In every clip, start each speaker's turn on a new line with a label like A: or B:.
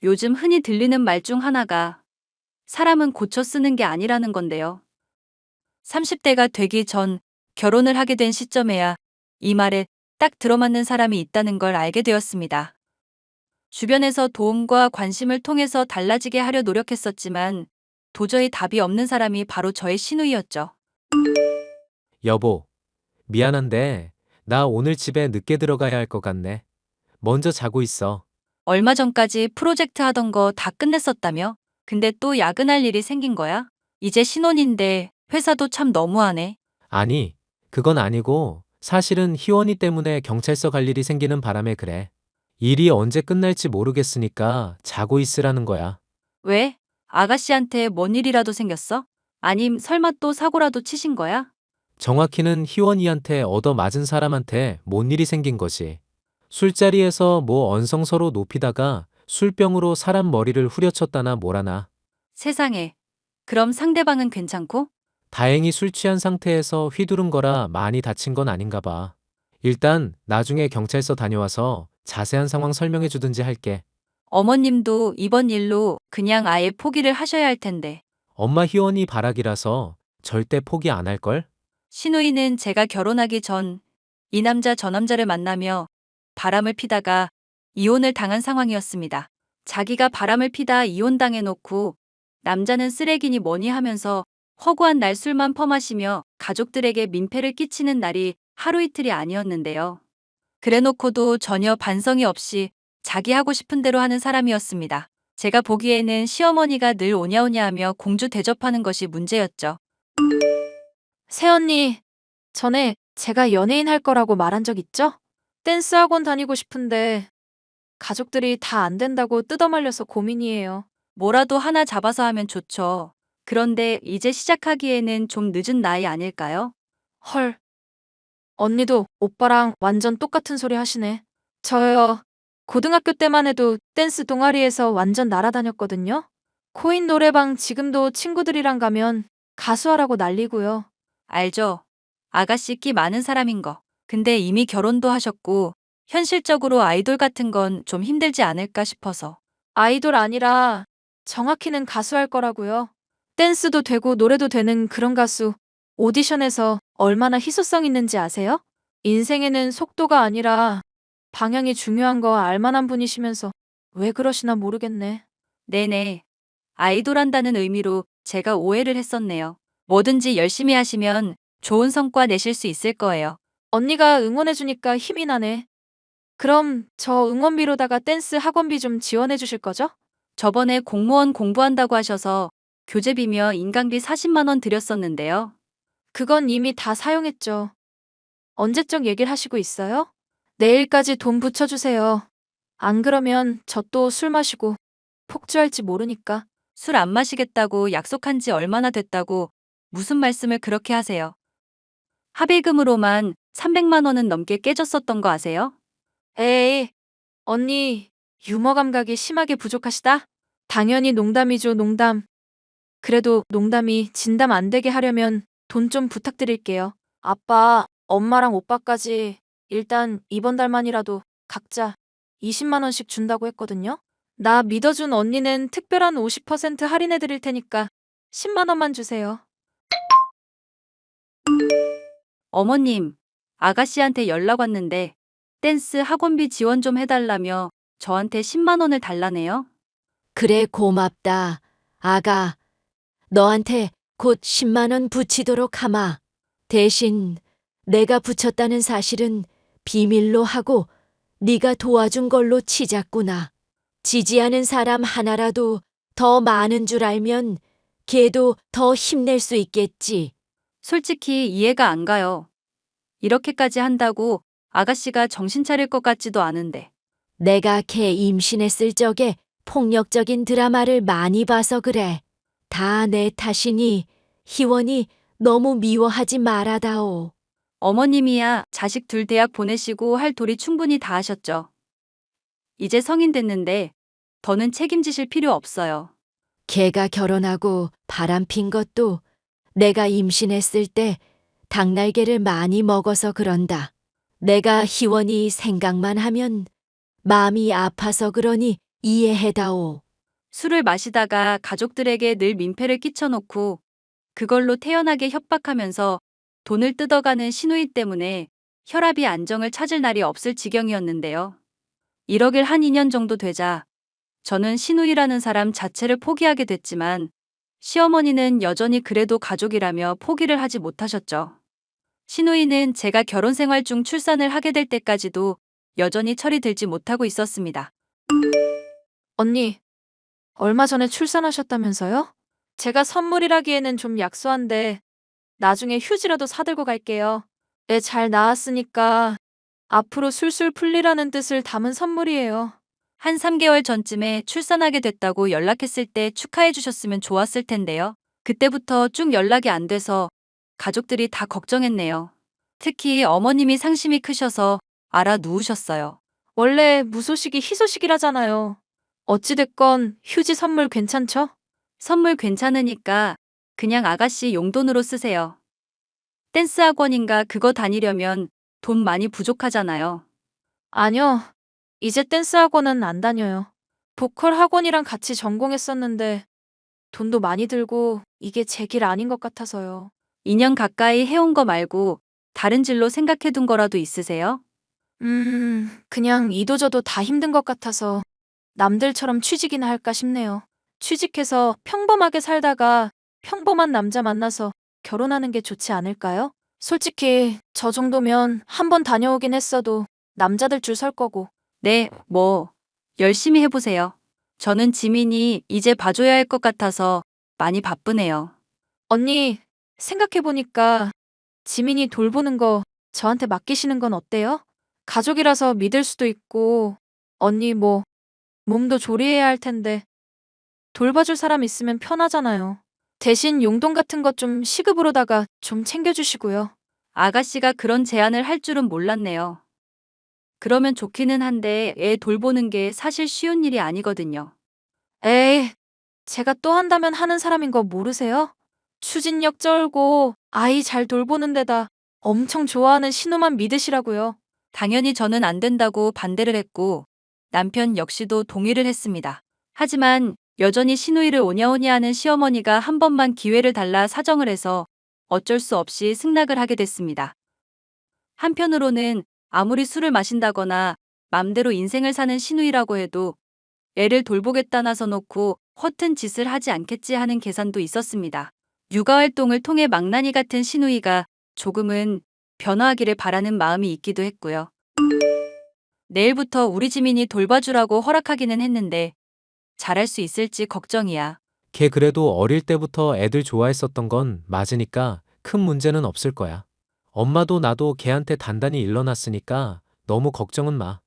A: 요즘 흔히 들리는 말 중 하나가 사람은 고쳐 쓰는 게 아니라는 건데요. 30대가 되기 전 결혼을 하게 된 시점에야 이 말에 딱 들어맞는 사람이 있다는 걸 알게 되었습니다. 주변에서 도움과 관심을 통해서 달라지게 하려 노력했었지만 도저히 답이 없는 사람이 바로 저의 시누이였죠.
B: 여보, 미안한데, 나 오늘 집에 늦게 들어가야 할 것 같네. 먼저 자고 있어.
A: 얼마 전까지 프로젝트 하던 거 다 끝냈었다며? 근데 또 야근할 일이 생긴 거야? 이제 신혼인데 회사도 참 너무하네.
B: 아니, 그건 아니고, 사실은 희원이 때문에 경찰서 갈 일이 생기는 바람에 그래. 일이 언제 끝날지 모르겠으니까 자고 있으라는 거야.
A: 왜? 아가씨한테 뭔 일이라도 생겼어? 아님 설마 또 사고라도 치신 거야?
B: 정확히는 희원이한테 얻어맞은 사람한테 뭔 일이 생긴 거지. 술자리에서 뭐 언성서로 높이다가 술병으로 사람 머리를 후려쳤다나 뭐라나.
A: 세상에. 그럼 상대방은 괜찮고?
B: 다행히 술 취한 상태에서 휘두른 거라 많이 다친 건 아닌가 봐. 일단 나중에 경찰서 다녀와서 자세한 상황 설명해 주든지 할게.
A: 어머님도 이번 일로 그냥 아예 포기를 하셔야 할 텐데.
B: 엄마 희원이 바라기라서 절대 포기 안 할걸?
A: 시누이는 제가 결혼하기 전 이 남자 저 남자를 만나며 바람을 피다가 이혼을 당한 상황이었습니다. 자기가 바람을 피다 이혼당해놓고 남자는 쓰레기니 뭐니 하면서 허구한 날 술만 퍼마시며 가족들에게 민폐를 끼치는 날이 하루 이틀이 아니었는데요. 그래놓고도 전혀 반성이 없이 자기 하고 싶은 대로 하는 사람이었습니다. 제가 보기에는 시어머니가 늘 오냐오냐 하며 공주 대접하는 것이 문제였죠.
C: 새언니, 전에 제가 연예인 할 거라고 말한 적 있죠? 댄스 학원 다니고 싶은데 가족들이 다 안 된다고 뜯어말려서 고민이에요.
A: 뭐라도 하나 잡아서 하면 좋죠. 그런데 이제 시작하기에는 좀 늦은 나이 아닐까요?
C: 헐, 언니도 오빠랑 완전 똑같은 소리 하시네. 저요, 고등학교 때만 해도 댄스 동아리에서 완전 날아다녔거든요. 코인 노래방 지금도 친구들이랑 가면 가수하라고 난리고요.
A: 알죠? 아가씨 끼 많은 사람인 거. 근데 이미 결혼도 하셨고 현실적으로 아이돌 같은 건 좀 힘들지 않을까 싶어서.
C: 아이돌 아니라 정확히는 가수할 거라고요. 댄스도 되고 노래도 되는 그런 가수. 오디션에서 얼마나 희소성 있는지 아세요? 인생에는 속도가 아니라 방향이 중요한 거 알만한 분이시면서 왜 그러시나 모르겠네.
A: 네네. 아이돌 한다는 의미로 제가 오해를 했었네요. 뭐든지 열심히 하시면 좋은 성과 내실 수 있을 거예요.
C: 언니가 응원해주니까 힘이 나네. 그럼 저 응원비로다가 댄스 학원비 좀 지원해 주실 거죠?
A: 저번에 공무원 공부한다고 하셔서 교재비며 인강비 40만 원 드렸었는데요.
C: 그건 이미 다 사용했죠. 언제적 얘기를 하시고 있어요? 내일까지 돈 붙여주세요. 안 그러면 저 또 술 마시고 폭주할지 모르니까.
A: 술 안 마시겠다고 약속한 지 얼마나 됐다고 무슨 말씀을 그렇게 하세요? 합의금으로만 300만 원은 넘게 깨졌었던 거 아세요?
C: 에이, 언니, 유머 감각이 심하게 부족하시다? 당연히 농담이죠, 농담. 그래도 농담이 진담 안 되게 하려면 돈 좀 부탁드릴게요. 아빠, 엄마랑 오빠까지 일단 이번 달만이라도 각자 20만 원씩 준다고 했거든요. 나 믿어준 언니는 특별한 50% 할인해 드릴 테니까 10만 원만 주세요.
A: 어머님, 아가씨한테 연락 왔는데 댄스 학원비 지원 좀 해달라며 저한테 10만 원을 달라네요.
D: 그래, 고맙다. 아가, 너한테 곧 10만 원 붙이도록 하마. 대신 내가 붙였다는 사실은 비밀로 하고 네가 도와준 걸로 치자꾸나. 지지하는 사람 하나라도 더 많은 줄 알면 걔도 더 힘낼 수 있겠지.
A: 솔직히 이해가 안 가요. 이렇게까지 한다고 아가씨가 정신 차릴 것 같지도 않은데.
D: 내가 걔 임신했을 적에 폭력적인 드라마를 많이 봐서 그래. 다 내 탓이니 희원이 너무 미워하지 말아다오.
A: 어머님이야 자식 둘 대학 보내시고 할 도리 충분히 다 하셨죠. 이제 성인 됐는데 더는 책임지실 필요 없어요.
D: 걔가 결혼하고 바람핀 것도 내가 임신했을 때 닭날개를 많이 먹어서 그런다. 내가 희원이 생각만 하면 마음이 아파서 그러니 이해해다오.
A: 술을 마시다가 가족들에게 늘 민폐를 끼쳐놓고 그걸로 태연하게 협박하면서 돈을 뜯어가는 시누이 때문에 혈압이 안정을 찾을 날이 없을 지경이었는데요. 1억일 한 2년 정도 되자 저는 시누이라는 사람 자체를 포기하게 됐지만 시어머니는 여전히 그래도 가족이라며 포기를 하지 못하셨죠. 시누이는 제가 결혼 생활 중 출산을 하게 될 때까지도 여전히 철이 들지 못하고 있었습니다.
C: 언니, 얼마 전에 출산하셨다면서요? 제가 선물이라기에는 좀 약소한데 나중에 휴지라도 사들고 갈게요. 애 잘 낳았으니까 앞으로 술술 풀리라는 뜻을 담은 선물이에요.
A: 한 3개월 전쯤에 출산하게 됐다고 연락했을 때 축하해 주셨으면 좋았을 텐데요. 그때부터 쭉 연락이 안 돼서 가족들이 다 걱정했네요. 특히 어머님이 상심이 크셔서 알아 누우셨어요.
C: 원래 무소식이 희소식이라잖아요. 어찌됐건 휴지 선물 괜찮죠?
A: 선물 괜찮으니까 그냥 아가씨 용돈으로 쓰세요. 댄스 학원인가 그거 다니려면 돈 많이 부족하잖아요.
C: 아니요. 이제 댄스 학원은 안 다녀요. 보컬 학원이랑 같이 전공했었는데 돈도 많이 들고 이게 제 길 아닌 것 같아서요.
A: 2년 가까이 해온 거 말고 다른 진로 생각해 둔 거라도 있으세요?
C: 그냥 이도저도 다 힘든 것 같아서 남들처럼 취직이나 할까 싶네요. 취직해서 평범하게 살다가 평범한 남자 만나서 결혼하는 게 좋지 않을까요? 솔직히 저 정도면 한 번 다녀오긴 했어도 남자들 줄 설 거고.
A: 네, 열심히 해보세요. 저는 지민이 이제 봐줘야 할 것 같아서 많이 바쁘네요.
C: 언니, 생각해보니까 지민이 돌보는 거 저한테 맡기시는 건 어때요? 가족이라서 믿을 수도 있고, 언니 몸도 조리해야 할 텐데, 돌봐줄 사람 있으면 편하잖아요. 대신 용돈 같은 것 좀 시급으로다가 좀 챙겨주시고요.
A: 아가씨가 그런 제안을 할 줄은 몰랐네요. 그러면 좋기는 한데 애 돌보는 게 사실 쉬운 일이 아니거든요.
C: 에이, 제가 또 한다면 하는 사람인 거 모르세요? 추진력 쩔고 아이 잘 돌보는 데다 엄청 좋아하는 신우만 믿으시라고요.
A: 당연히 저는 안 된다고 반대를 했고 남편 역시도 동의를 했습니다. 하지만 여전히 시누이를 오냐오냐 하는 시어머니가 한 번만 기회를 달라 사정을 해서 어쩔 수 없이 승낙을 하게 됐습니다. 한편으로는 아무리 술을 마신다거나 맘대로 인생을 사는 시누이라고 해도 애를 돌보겠다 나서놓고 허튼 짓을 하지 않겠지 하는 계산도 있었습니다. 육아활동을 통해 망나니 같은 시누이가 조금은 변화하기를 바라는 마음이 있기도 했고요. 내일부터 우리 지민이 돌봐주라고 허락하기는 했는데 잘할 수 있을지 걱정이야.
B: 걔 그래도 어릴 때부터 애들 좋아했었던 건 맞으니까 큰 문제는 없을 거야. 엄마도 나도 걔한테 단단히 일러놨으니까 너무 걱정은 마.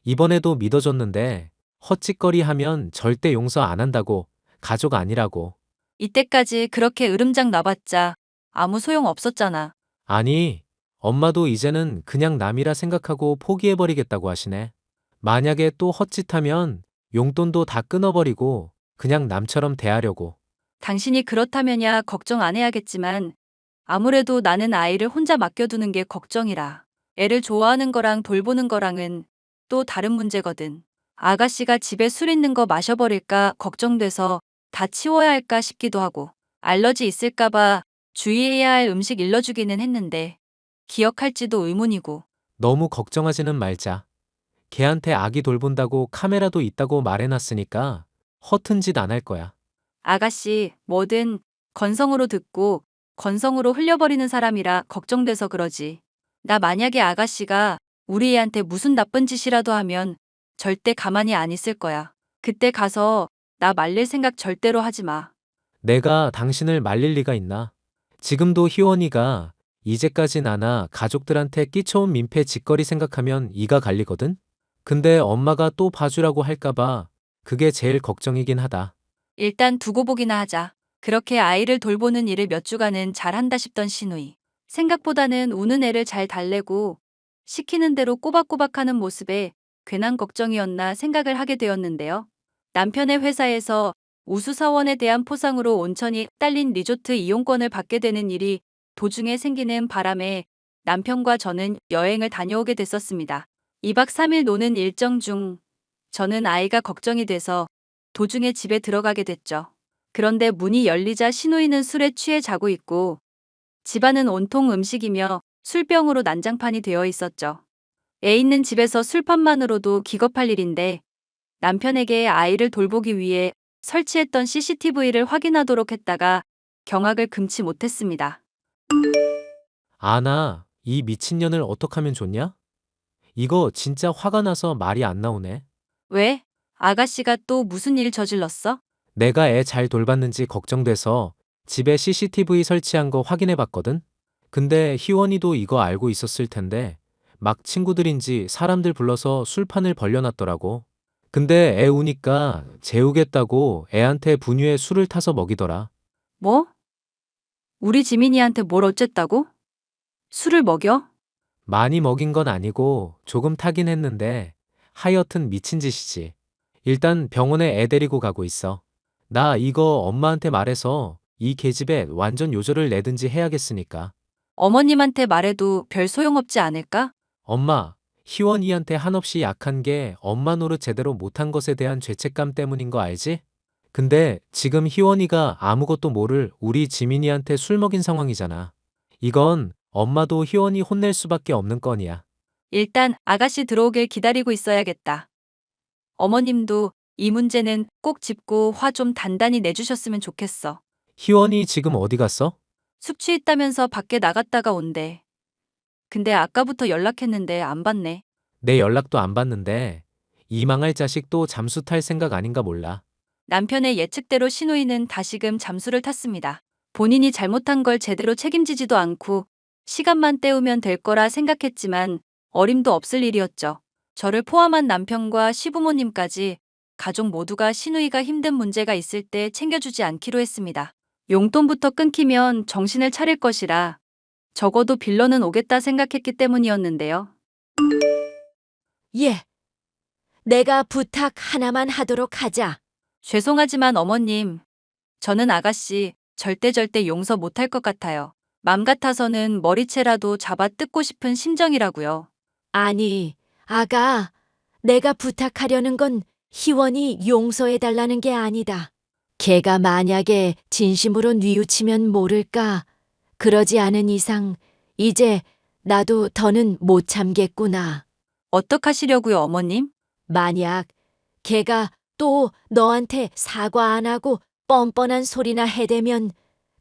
B: 이번에도 믿어줬는데 헛짓거리 하면 절대 용서 안 한다고. 가족 아니라고.
A: 이때까지 그렇게 으름장 놔봤자 아무 소용 없었잖아.
B: 아니, 엄마도 이제는 그냥 남이라 생각하고 포기해버리겠다고 하시네. 만약에 또 헛짓하면 용돈도 다 끊어버리고 그냥 남처럼 대하려고.
A: 당신이 그렇다면야 걱정 안 해야겠지만 아무래도 나는 아이를 혼자 맡겨두는 게 걱정이라. 애를 좋아하는 거랑 돌보는 거랑은 또 다른 문제거든. 아가씨가 집에 술 있는 거 마셔버릴까 걱정돼서 다 치워야 할까 싶기도 하고 알러지 있을까봐 주의해야 할 음식 일러주기는 했는데 기억할지도 의문이고.
B: 너무 걱정하지는 말자. 걔한테 아기 돌본다고 카메라도 있다고 말해놨으니까 허튼 짓 안 할 거야.
A: 아가씨 뭐든 건성으로 듣고 건성으로 흘려버리는 사람이라 걱정돼서 그러지. 나 만약에 아가씨가 우리 애한테 무슨 나쁜 짓이라도 하면 절대 가만히 안 있을 거야. 그때 가서 나 말릴 생각 절대로 하지 마.
B: 내가 당신을 말릴 리가 있나? 지금도 희원이가 이제까지 나나 가족들한테 끼쳐온 민폐 짓거리 생각하면 이가 갈리거든? 근데 엄마가 또 봐주라고 할까봐 그게 제일 걱정이긴 하다.
A: 일단 두고 보기나 하자. 그렇게 아이를 돌보는 일을 몇 주간은 잘한다 싶던 시누이. 생각보다는 우는 애를 잘 달래고 시키는 대로 꼬박꼬박하는 모습에 괜한 걱정이었나 생각을 하게 되었는데요. 남편의 회사에서 우수사원에 대한 포상으로 온천이 딸린 리조트 이용권을 받게 되는 일이 도중에 생기는 바람에 남편과 저는 여행을 다녀오게 됐었습니다. 2박 3일 노는 일정 중 저는 아이가 걱정이 돼서 도중에 집에 들어가게 됐죠. 그런데 문이 열리자 시누이는 술에 취해 자고 있고 집안은 온통 음식이며 술병으로 난장판이 되어 있었죠. 애 있는 집에서 술판만으로도 기겁할 일인데 남편에게 아이를 돌보기 위해 설치했던 CCTV를 확인하도록 했다가 경악을 금치 못했습니다.
B: 아나, 이 미친년을 어떡하면 좋냐? 이거 진짜 화가 나서 말이 안 나오네.
A: 왜? 아가씨가 또 무슨 일 저질렀어?
B: 내가 애 잘 돌봤는지 걱정돼서 집에 CCTV 설치한 거 확인해 봤거든? 근데 희원이도 이거 알고 있었을 텐데 막 친구들인지 사람들 불러서 술판을 벌려놨더라고. 근데 애 우니까 재우겠다고 애한테 분유에 술을 타서 먹이더라.
A: 뭐? 우리 지민이한테 뭘 어쨌다고? 술을 먹여?
B: 많이 먹인 건 아니고 조금 타긴 했는데 하여튼 미친 짓이지. 일단 병원에 애 데리고 가고 있어. 나 이거 엄마한테 말해서 이 계집애 완전 요절을 내든지 해야겠으니까.
A: 어머님한테 말해도 별 소용없지 않을까?
B: 엄마, 희원이한테 한없이 약한 게 엄마 노릇 제대로 못한 것에 대한 죄책감 때문인 거 알지? 근데 지금 희원이가 아무것도 모를 우리 지민이한테 술 먹인 상황이잖아. 이건 엄마도 희원이 혼낼 수밖에 없는 건이야.
A: 일단 아가씨 들어오길 기다리고 있어야겠다. 어머님도 이 문제는 꼭 짚고 화 좀 단단히 내주셨으면 좋겠어.
B: 희원이 지금 어디 갔어?
A: 숙취있다면서 밖에 나갔다가 온대. 근데 아까부터 연락했는데 안 받네.
B: 내 연락도 안 받는데 이 망할 자식 또 잠수 탈 생각 아닌가 몰라.
A: 남편의 예측대로 시누이는 다시금 잠수를 탔습니다. 본인이 잘못한 걸 제대로 책임지지도 않고 시간만 때우면 될 거라 생각했지만 어림도 없을 일이었죠. 저를 포함한 남편과 시부모님까지 가족 모두가 시누이가 힘든 문제가 있을 때 챙겨주지 않기로 했습니다. 용돈부터 끊기면 정신을 차릴 것이라 적어도 빌러는 오겠다 생각했기 때문이었는데요.
D: 예. 내가 부탁 하나만 하도록 하자.
A: 죄송하지만 어머님, 저는 아가씨 절대 용서 못할 것 같아요. 맘 같아서는 머리채라도 잡아 뜯고 싶은 심정이라고요.
D: 아니, 아가, 내가 부탁하려는 건 희원이 용서해달라는 게 아니다. 걔가 만약에 진심으로 뉘우치면 모를까. 그러지 않은 이상 이제 나도 더는 못 참겠구나.
A: 어떡하시려고요, 어머님?
D: 만약 걔가 또 너한테 사과 안 하고 뻔뻔한 소리나 해대면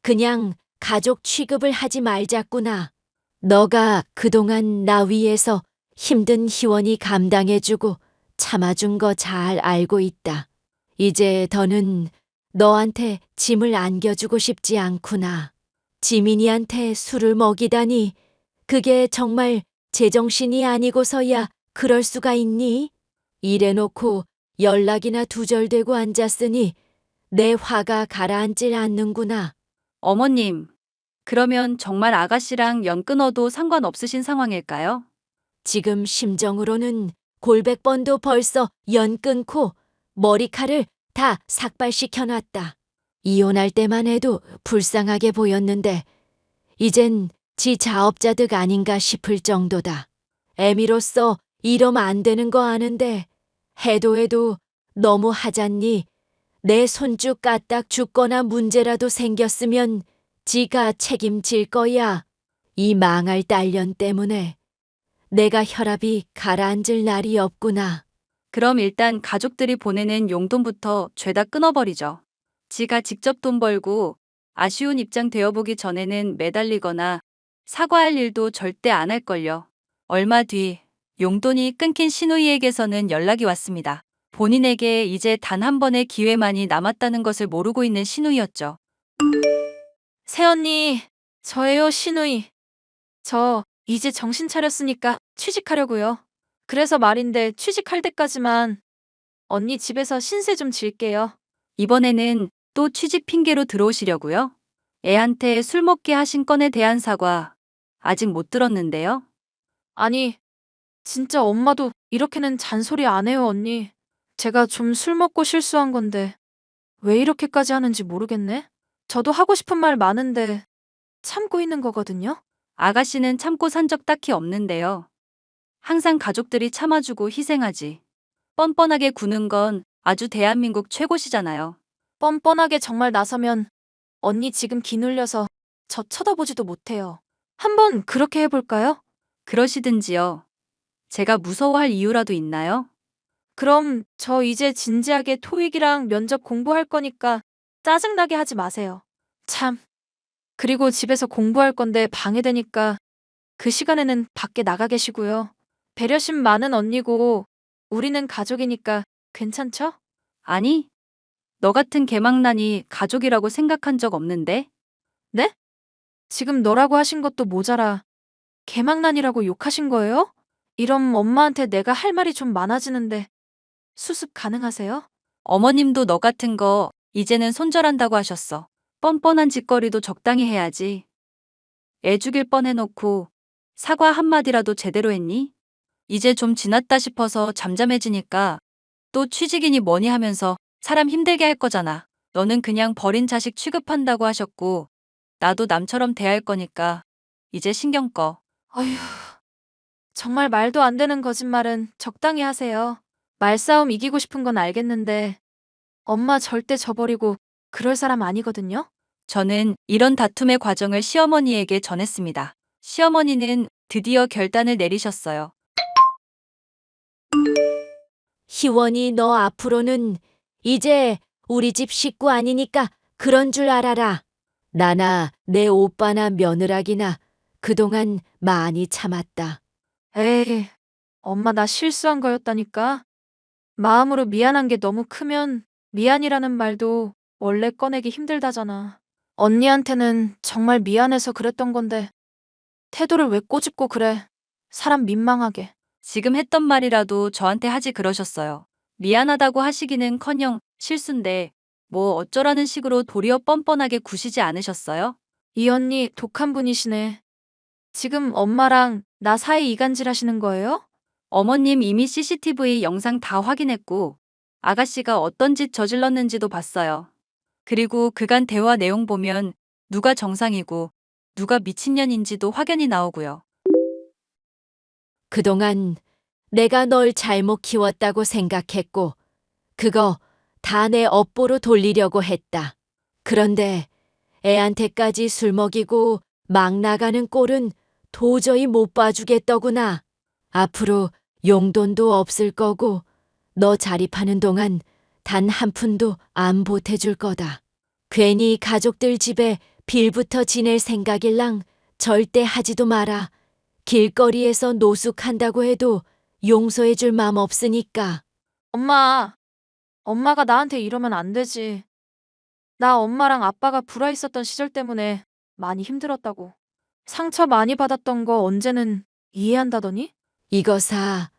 D: 그냥 가족 취급을 하지 말자꾸나. 너가 그동안 나 위해서 힘든 희원이 감당해주고 참아준 거 잘 알고 있다. 이제 더는 너한테 짐을 안겨주고 싶지 않구나. 지민이한테 술을 먹이다니 그게 정말 제정신이 아니고서야 그럴 수가 있니? 이래놓고 연락이나 두절되고 앉았으니 내 화가 가라앉질 않는구나.
A: 어머님, 그러면 정말 아가씨랑 연 끊어도 상관없으신 상황일까요?
D: 지금 심정으로는 골백번도 벌써 연 끊고 머리칼을 다 삭발시켜놨다. 이혼할 때만 해도 불쌍하게 보였는데 이젠 지 자업자득 아닌가 싶을 정도다. 애미로서 이러면 안 되는 거 아는데 해도 너무 하잖니. 내 손주 까딱 죽거나 문제라도 생겼으면 지가 책임질 거야. 이 망할 딸년 때문에 내가 혈압이 가라앉을 날이 없구나.
A: 그럼 일단 가족들이 보내는 용돈부터 죄다 끊어버리죠. 지가 직접 돈 벌고 아쉬운 입장 되어보기 전에는 매달리거나 사과할 일도 절대 안 할걸요. 얼마 뒤 용돈이 끊긴 시누이에게서는 연락이 왔습니다. 본인에게 이제 단 한 번의 기회만이 남았다는 것을 모르고 있는 시누이였죠.
C: 새언니, 저예요, 시누이. 저 이제 정신 차렸으니까 취직하려고요. 그래서 말인데 취직할 때까지만 언니 집에서 신세 좀 질게요.
A: 이번에는 또 취직 핑계로 들어오시려고요? 애한테 술 먹게 하신 건에 대한 사과 아직 못 들었는데요.
C: 아니, 진짜 엄마도 이렇게는 잔소리 안 해요, 언니. 제가 좀 술 먹고 실수한 건데 왜 이렇게까지 하는지 모르겠네. 저도 하고 싶은 말 많은데 참고 있는 거거든요.
A: 아가씨는 참고 산 적 딱히 없는데요. 항상 가족들이 참아주고 희생하지. 뻔뻔하게 구는 건 아주 대한민국 최고시잖아요.
C: 뻔뻔하게 정말 나서면 언니 지금 기눌려서 저 쳐다보지도 못해요. 한번 그렇게 해볼까요?
A: 그러시든지요. 제가 무서워할 이유라도 있나요?
C: 그럼 저 이제 진지하게 토익이랑 면접 공부할 거니까 짜증나게 하지 마세요. 참. 그리고 집에서 공부할 건데 방해되니까 그 시간에는 밖에 나가 계시고요. 배려심 많은 언니고 우리는 가족이니까 괜찮죠?
A: 아니, 너 같은 개망난이 가족이라고 생각한 적 없는데?
C: 네? 지금 너라고 하신 것도 모자라 개망난이라고 욕하신 거예요? 이럼 엄마한테 내가 할 말이 좀 많아지는데 수습 가능하세요?
A: 어머님도 너 같은 거 이제는 손절한다고 하셨어. 뻔뻔한 짓거리도 적당히 해야지. 애 죽일 뻔해놓고 사과 한마디라도 제대로 했니? 이제 좀 지났다 싶어서 잠잠해지니까 또 취직이니 뭐니 하면서 사람 힘들게 할 거잖아. 너는 그냥 버린 자식 취급한다고 하셨고 나도 남처럼 대할 거니까 이제 신경 꺼.
C: 어휴, 정말 말도 안 되는 거짓말은 적당히 하세요. 말싸움 이기고 싶은 건 알겠는데 엄마 절대 저버리고 그럴 사람 아니거든요?
A: 저는 이런 다툼의 과정을 시어머니에게 전했습니다. 시어머니는 드디어 결단을 내리셨어요.
D: 희원이 너 앞으로는 이제 우리 집 식구 아니니까 그런 줄 알아라. 나나 내 오빠나 며느라기나 그동안 많이 참았다.
C: 에이, 엄마 나 실수한 거였다니까. 마음으로 미안한 게 너무 크면 미안이라는 말도 원래 꺼내기 힘들다잖아. 언니한테는 정말 미안해서 그랬던 건데 태도를 왜 꼬집고 그래. 사람 민망하게.
A: 지금 했던 말이라도 저한테 하지 그러셨어요. 미안하다고 하시기는커녕 실수인데 뭐 어쩌라는 식으로 도리어 뻔뻔하게 구시지 않으셨어요?
C: 이 언니 독한 분이시네. 지금 엄마랑 나 사이 이간질 하시는 거예요?
A: 어머님 이미 CCTV 영상 다 확인했고 아가씨가 어떤 짓 저질렀는지도 봤어요. 그리고 그간 대화 내용 보면 누가 정상이고 누가 미친년인지도 확연히 나오고요.
D: 그동안 내가 널 잘못 키웠다고 생각했고, 그거 다 내 업보로 돌리려고 했다. 그런데 애한테까지 술 먹이고 막 나가는 꼴은 도저히 못 봐주겠더구나. 앞으로 용돈도 없을 거고, 너 자립하는 동안 단 한 푼도 안 보태줄 거다. 괜히 가족들 집에 빌부터 지낼 생각일랑 절대 하지도 마라. 길거리에서 노숙한다고 해도 용서해줄 맘 없으니까.
C: 엄마, 엄마가 나한테 이러면 안 되지. 나 엄마랑 아빠가 불화 있었던 시절 때문에 많이 힘들었다고. 상처 많이 받았던 거 언제는 이해한다더니?
D: 이거사,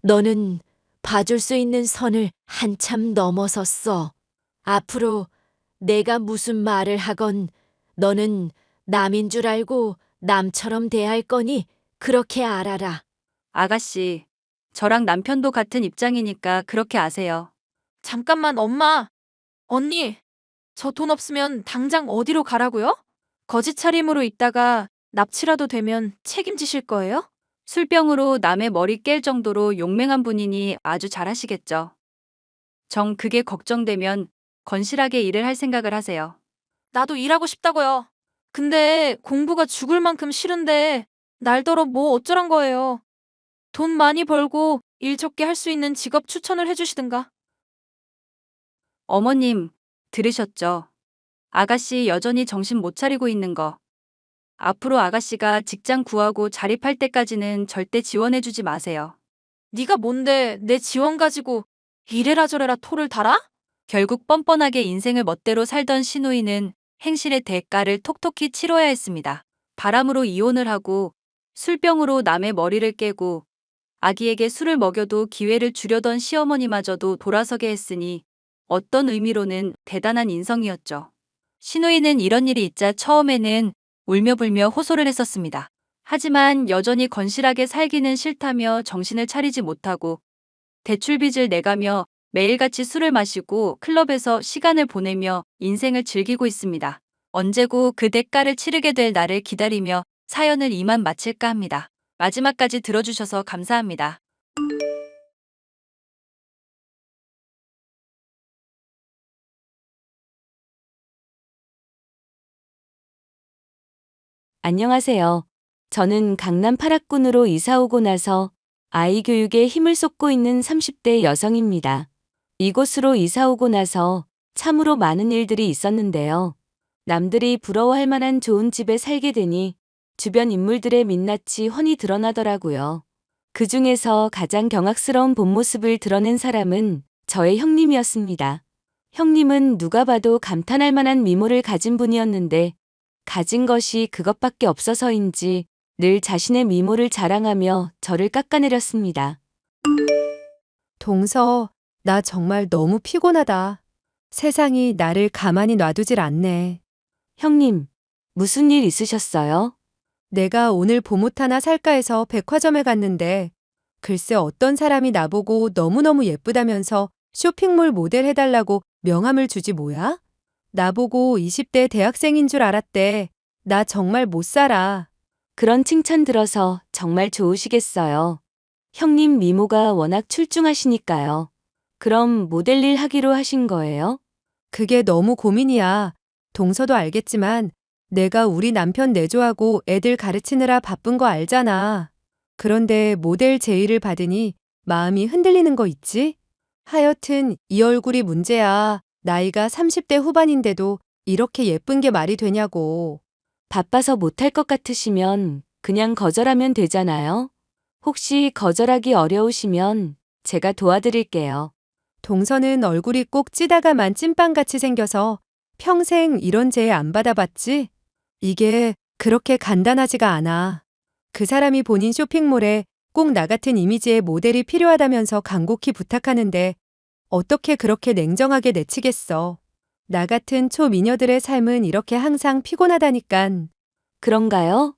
D: 너는 봐줄 수 있는 선을 한참 넘어섰어. 앞으로 내가 무슨 말을 하건 너는 남인 줄 알고 남처럼 대할 거니 그렇게 알아라.
A: 아가씨, 저랑 남편도 같은 입장이니까 그렇게 아세요.
C: 잠깐만, 엄마! 언니! 저 돈 없으면 당장 어디로 가라고요? 거짓 차림으로 있다가 납치라도 되면 책임지실 거예요?
A: 술병으로 남의 머리 깰 정도로 용맹한 분이니 아주 잘하시겠죠. 정 그게 걱정되면 건실하게 일을 할 생각을 하세요.
C: 나도 일하고 싶다고요. 근데 공부가 죽을 만큼 싫은데 날더러 뭐 어쩌란 거예요. 돈 많이 벌고 일 적게 할 수 있는 직업 추천을 해주시든가.
A: 어머님, 들으셨죠? 아가씨 여전히 정신 못 차리고 있는 거. 앞으로 아가씨가 직장 구하고 자립할 때까지는 절대 지원해주지 마세요.
C: 네가 뭔데 내 지원 가지고 이래라 저래라 토를 달아?
A: 결국 뻔뻔하게 인생을 멋대로 살던 신우이는 행실의 대가를 톡톡히 치러야 했습니다. 바람으로 이혼을 하고 술병으로 남의 머리를 깨고 아기에게 술을 먹여도 기회를 주려던 시어머니마저도 돌아서게 했으니 어떤 의미로는 대단한 인성이었죠. 신우이는 이런 일이 있자 처음에는 울며불며 호소를 했었습니다. 하지만 여전히 건실하게 살기는 싫다며 정신을 차리지 못하고 대출빚을 내가며 매일같이 술을 마시고 클럽에서 시간을 보내며 인생을 즐기고 있습니다. 언제고 그 대가를 치르게 될 날을 기다리며 사연을 이만 마칠까 합니다. 마지막까지 들어주셔서 감사합니다. 안녕하세요. 저는 강남 8학군으로 이사 오고 나서 아이 교육에 힘을 쏟고 있는 30대 여성입니다. 이곳으로 이사 오고 나서 참으로 많은 일들이 있었는데요. 남들이 부러워할 만한 좋은 집에 살게 되니 주변 인물들의 민낯이 훤히 드러나더라고요. 그 중에서 가장 경악스러운 본 모습을 드러낸 사람은 저의 형님이었습니다. 형님은 누가 봐도 감탄할 만한 미모를 가진 분이었는데 가진 것이 그것밖에 없어서인지 늘 자신의 미모를 자랑하며 저를 깎아내렸습니다.
E: 동서, 나 정말 너무 피곤하다. 세상이 나를 가만히 놔두질 않네.
A: 형님, 무슨 일 있으셨어요?
E: 내가 오늘 봄옷 하나 살까 해서 백화점에 갔는데 글쎄 어떤 사람이 나보고 너무너무 예쁘다면서 쇼핑몰 모델 해달라고 명함을 주지 뭐야? 나보고 20대 대학생인 줄 알았대. 나 정말 못 살아.
A: 그런 칭찬 들어서 정말 좋으시겠어요. 형님 미모가 워낙 출중하시니까요. 그럼 모델 일 하기로 하신 거예요?
E: 그게 너무 고민이야. 동서도 알겠지만 내가 우리 남편 내조하고 애들 가르치느라 바쁜 거 알잖아. 그런데 모델 제의를 받으니 마음이 흔들리는 거 있지? 하여튼 이 얼굴이 문제야. 나이가 30대 후반인데도 이렇게 예쁜 게 말이 되냐고.
A: 바빠서 못할 것 같으시면 그냥 거절하면 되잖아요. 혹시 거절하기 어려우시면 제가 도와드릴게요.
E: 동서는 얼굴이 꼭 찌다가만 찐빵같이 생겨서 평생 이런 제의 안 받아봤지? 이게 그렇게 간단하지가 않아. 그 사람이 본인 쇼핑몰에 꼭 나 같은 이미지의 모델이 필요하다면서 간곡히 부탁하는데 어떻게 그렇게 냉정하게 내치겠어. 나 같은 초미녀들의 삶은 이렇게 항상 피곤하다니깐.
A: 그런가요?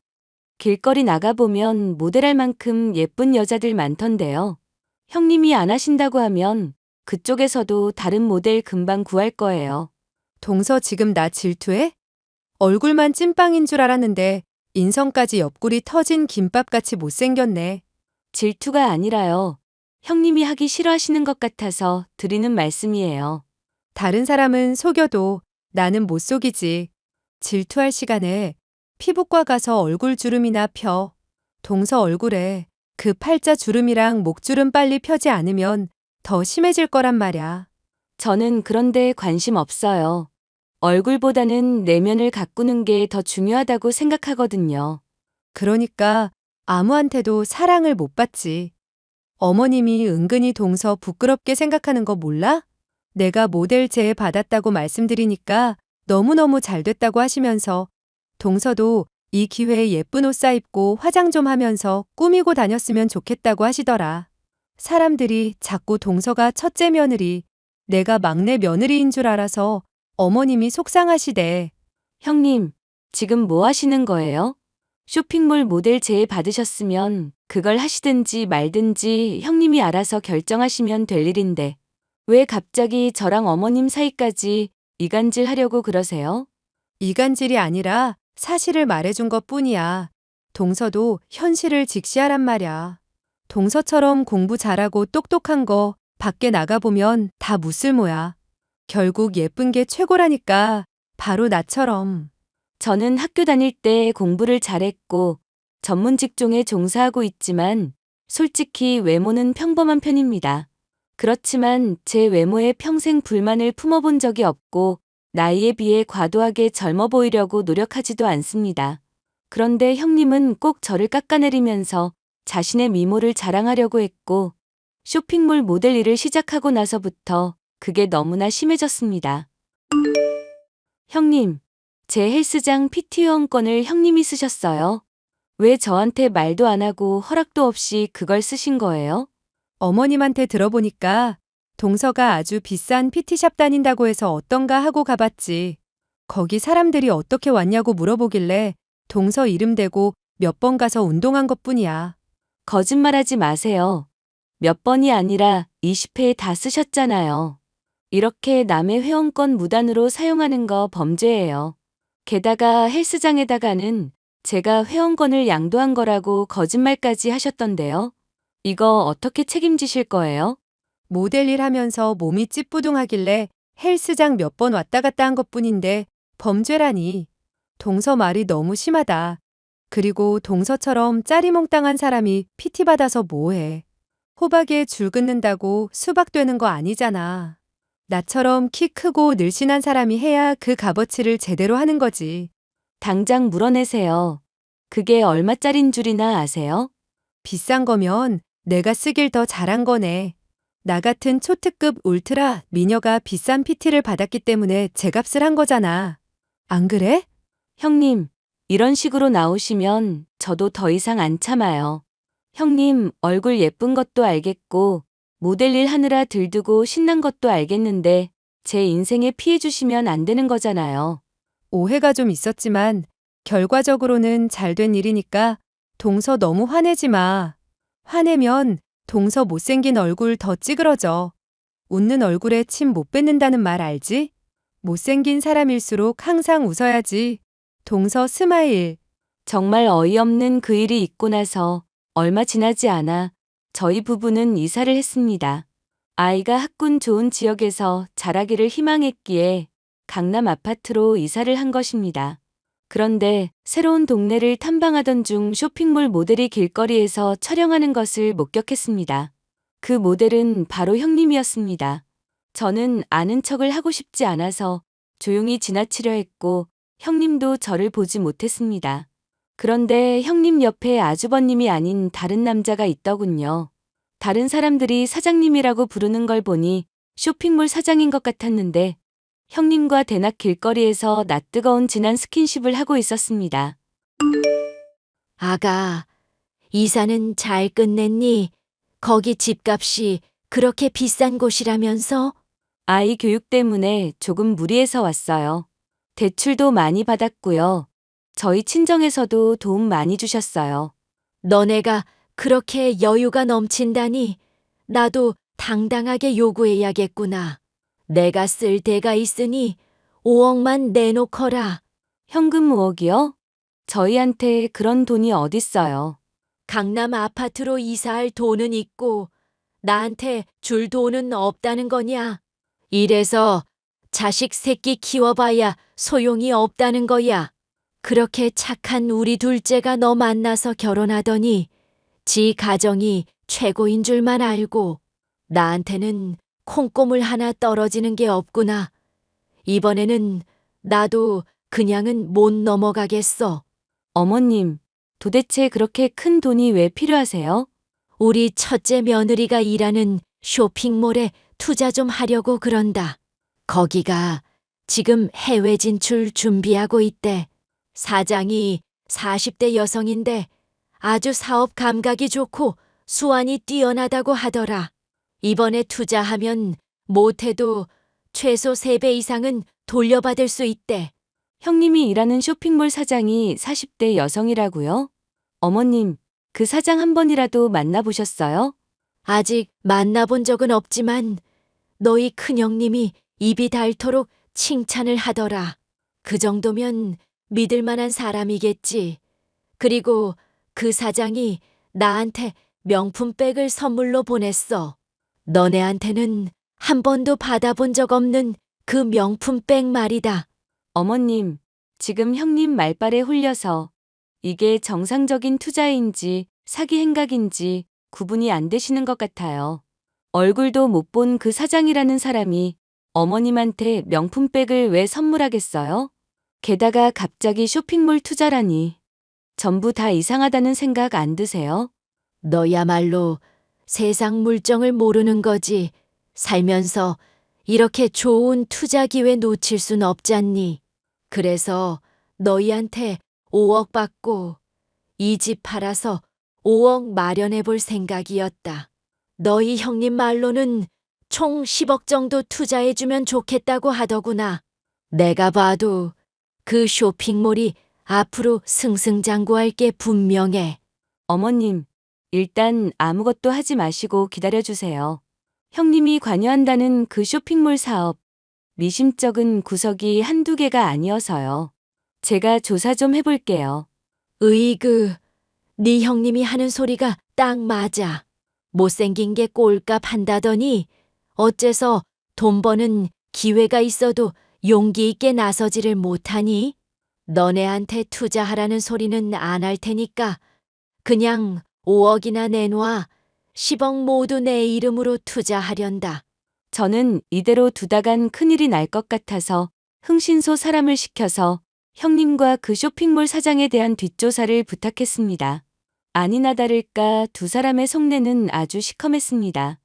A: 길거리 나가보면 모델할 만큼 예쁜 여자들 많던데요. 형님이 안 하신다고 하면 그쪽에서도 다른 모델 금방 구할 거예요.
E: 동서 지금 나 질투해? 얼굴만 찐빵인 줄 알았는데 인성까지 옆구리 터진 김밥같이 못생겼네.
A: 질투가 아니라요. 형님이 하기 싫어하시는 것 같아서 드리는 말씀이에요.
E: 다른 사람은 속여도 나는 못 속이지. 질투할 시간에 피부과 가서 얼굴 주름이나 펴. 동서 얼굴에 그 팔자 주름이랑 목주름 빨리 펴지 않으면 더 심해질 거란 말야.
A: 저는 그런데 관심 없어요. 얼굴보다는 내면을 가꾸는 게 더 중요하다고 생각하거든요.
E: 그러니까 아무한테도 사랑을 못 받지. 어머님이 은근히 동서 부끄럽게 생각하는 거 몰라? 내가 모델 제의 받았다고 말씀드리니까 너무너무 잘 됐다고 하시면서 동서도 이 기회에 예쁜 옷 사입고 화장 좀 하면서 꾸미고 다녔으면 좋겠다고 하시더라. 사람들이 자꾸 동서가 첫째 며느리, 내가 막내 며느리인 줄 알아서 어머님이 속상하시대.
A: 형님, 지금 뭐 하시는 거예요? 쇼핑몰 모델 제의 받으셨으면 그걸 하시든지 말든지 형님이 알아서 결정하시면 될 일인데 왜 갑자기 저랑 어머님 사이까지 이간질 하려고 그러세요?
E: 이간질이 아니라 사실을 말해준 것 뿐이야. 동서도 현실을 직시하란 말야. 동서처럼 공부 잘하고 똑똑한 거 밖에 나가보면 다 무쓸모야. 결국 예쁜 게 최고라니까. 바로 나처럼.
A: 저는 학교 다닐 때 공부를 잘했고 전문 직종에 종사하고 있지만 솔직히 외모는 평범한 편입니다. 그렇지만 제 외모에 평생 불만을 품어본 적이 없고 나이에 비해 과도하게 젊어 보이려고 노력하지도 않습니다. 그런데 형님은 꼭 저를 깎아내리면서 자신의 미모를 자랑하려고 했고 쇼핑몰 모델 일을 시작하고 나서부터 그게 너무나 심해졌습니다. 형님, 제 헬스장 PT 회원권을 형님이 쓰셨어요. 왜 저한테 말도 안 하고 허락도 없이 그걸 쓰신 거예요?
E: 어머님한테 들어보니까 동서가 아주 비싼 PT샵 다닌다고 해서 어떤가 하고 가봤지. 거기 사람들이 어떻게 왔냐고 물어보길래 동서 이름 대고 몇 번 가서 운동한 것뿐이야.
A: 거짓말하지 마세요. 몇 번이 아니라 20회 다 쓰셨잖아요. 이렇게 남의 회원권 무단으로 사용하는 거 범죄예요. 게다가 헬스장에다가는 제가 회원권을 양도한 거라고 거짓말까지 하셨던데요. 이거 어떻게 책임지실 거예요?
E: 모델 일 하면서 몸이 찌뿌둥하길래 헬스장 몇 번 왔다 갔다 한 것뿐인데 범죄라니. 동서 말이 너무 심하다. 그리고 동서처럼 짜리몽땅한 사람이 PT 받아서 뭐해. 호박에 줄 긋는다고 수박 되는 거 아니잖아. 나처럼 키 크고 늘씬한 사람이 해야 그 값어치를 제대로 하는 거지.
A: 당장 물어내세요. 그게 얼마짜린 줄이나 아세요?
E: 비싼 거면 내가 쓰길 더 잘한 거네. 나 같은 초특급 울트라 미녀가 비싼 PT를 받았기 때문에 제 값을 한 거잖아. 안 그래?
A: 형님, 이런 식으로 나오시면 저도 더 이상 안 참아요. 형님, 얼굴 예쁜 것도 알겠고, 모델 일 하느라 들뜨고 신난 것도 알겠는데, 제 인생에 피해 주시면 안 되는 거잖아요.
E: 오해가 좀 있었지만 결과적으로는 잘 된 일이니까 동서 너무 화내지 마. 화내면 동서 못생긴 얼굴 더 찌그러져. 웃는 얼굴에 침 못 뱉는다는 말 알지? 못생긴 사람일수록 항상 웃어야지. 동서 스마일.
A: 정말 어이없는 그 일이 있고 나서 얼마 지나지 않아 저희 부부는 이사를 했습니다. 아이가 학군 좋은 지역에서 자라기를 희망했기에 강남 아파트로 이사를 한 것입니다. 그런데 새로운 동네를 탐방하던 중 쇼핑몰 모델이 길거리에서 촬영하는 것을 목격했습니다. 그 모델은 바로 형님이었습니다. 저는 아는 척을 하고 싶지 않아서 조용히 지나치려 했고 형님도 저를 보지 못했습니다. 그런데 형님 옆에 아주버님이 아닌 다른 남자가 있더군요. 다른 사람들이 사장님이라고 부르는 걸 보니 쇼핑몰 사장인 것 같았는데 형님과 대낮 길거리에서 낯뜨거운 진한 스킨십을 하고 있었습니다.
D: 아가, 이사는 잘 끝냈니? 거기 집값이 그렇게 비싼 곳이라면서?
A: 아이 교육 때문에 조금 무리해서 왔어요. 대출도 많이 받았고요. 저희 친정에서도 도움 많이 주셨어요.
D: 너네가 그렇게 여유가 넘친다니 나도 당당하게 요구해야겠구나. 내가 쓸 데가 있으니 5억만 내놓거라.
A: 현금 5억이요? 저희한테 그런 돈이 어딨어요.
D: 강남 아파트로 이사할 돈은 있고 나한테 줄 돈은 없다는 거냐? 이래서 자식 새끼 키워봐야 소용이 없다는 거야. 그렇게 착한 우리 둘째가 너 만나서 결혼하더니 지 가정이 최고인 줄만 알고 나한테는 콩고물 하나 떨어지는 게 없구나. 이번에는 나도 그냥은 못 넘어가겠어.
A: 어머님, 도대체 그렇게 큰 돈이 왜 필요하세요?
D: 우리 첫째 며느리가 일하는 쇼핑몰에 투자 좀 하려고 그런다. 거기가 지금 해외 진출 준비하고 있대. 사장이 40대 여성인데 아주 사업 감각이 좋고 수완이 뛰어나다고 하더라. 이번에 투자하면 못해도 최소 3배 이상은 돌려받을 수 있대.
A: 형님이 일하는 쇼핑몰 사장이 40대 여성이라고요? 어머님, 그 사장 한 번이라도 만나보셨어요?
D: 아직 만나본 적은 없지만 너희 큰형님이 입이 닳도록 칭찬을 하더라. 그 정도면 믿을 만한 사람이겠지. 그리고 그 사장이 나한테 명품백을 선물로 보냈어. 너네한테는 한 번도 받아본 적 없는 그 명품백 말이다.
A: 어머님, 지금 형님 말발에 홀려서 이게 정상적인 투자인지 사기 행각인지 구분이 안 되시는 것 같아요. 얼굴도 못 본 그 사장이라는 사람이 어머님한테 명품백을 왜 선물하겠어요? 게다가 갑자기 쇼핑몰 투자라니. 전부 다 이상하다는 생각 안 드세요?
D: 너야말로 세상 물정을 모르는 거지. 살면서 이렇게 좋은 투자 기회 놓칠 순 없잖니. 그래서 너희한테 5억 받고 이 집 팔아서 5억 마련해 볼 생각이었다. 너희 형님 말로는 총 10억 정도 투자해주면 좋겠다고 하더구나. 내가 봐도 그 쇼핑몰이 앞으로 승승장구할 게 분명해.
A: 어머님, 일단 아무것도 하지 마시고 기다려주세요. 형님이 관여한다는 그 쇼핑몰 사업, 미심쩍은 구석이 한두 개가 아니어서요. 제가 조사 좀 해볼게요.
D: 으이그, 네 형님이 하는 소리가 딱 맞아. 못생긴 게 꼴값 한다더니 어째서 돈 버는 기회가 있어도 용기 있게 나서지를 못하니? 너네한테 투자하라는 소리는 안 할 테니까 그냥 5억이나 내놔. 10억 모두 내 이름으로 투자하련다.
A: 저는 이대로 두다간 큰일이 날 것 같아서 흥신소 사람을 시켜서 형님과 그 쇼핑몰 사장에 대한 뒷조사를 부탁했습니다. 아니나 다를까 두 사람의 속내는 아주 시커맸습니다.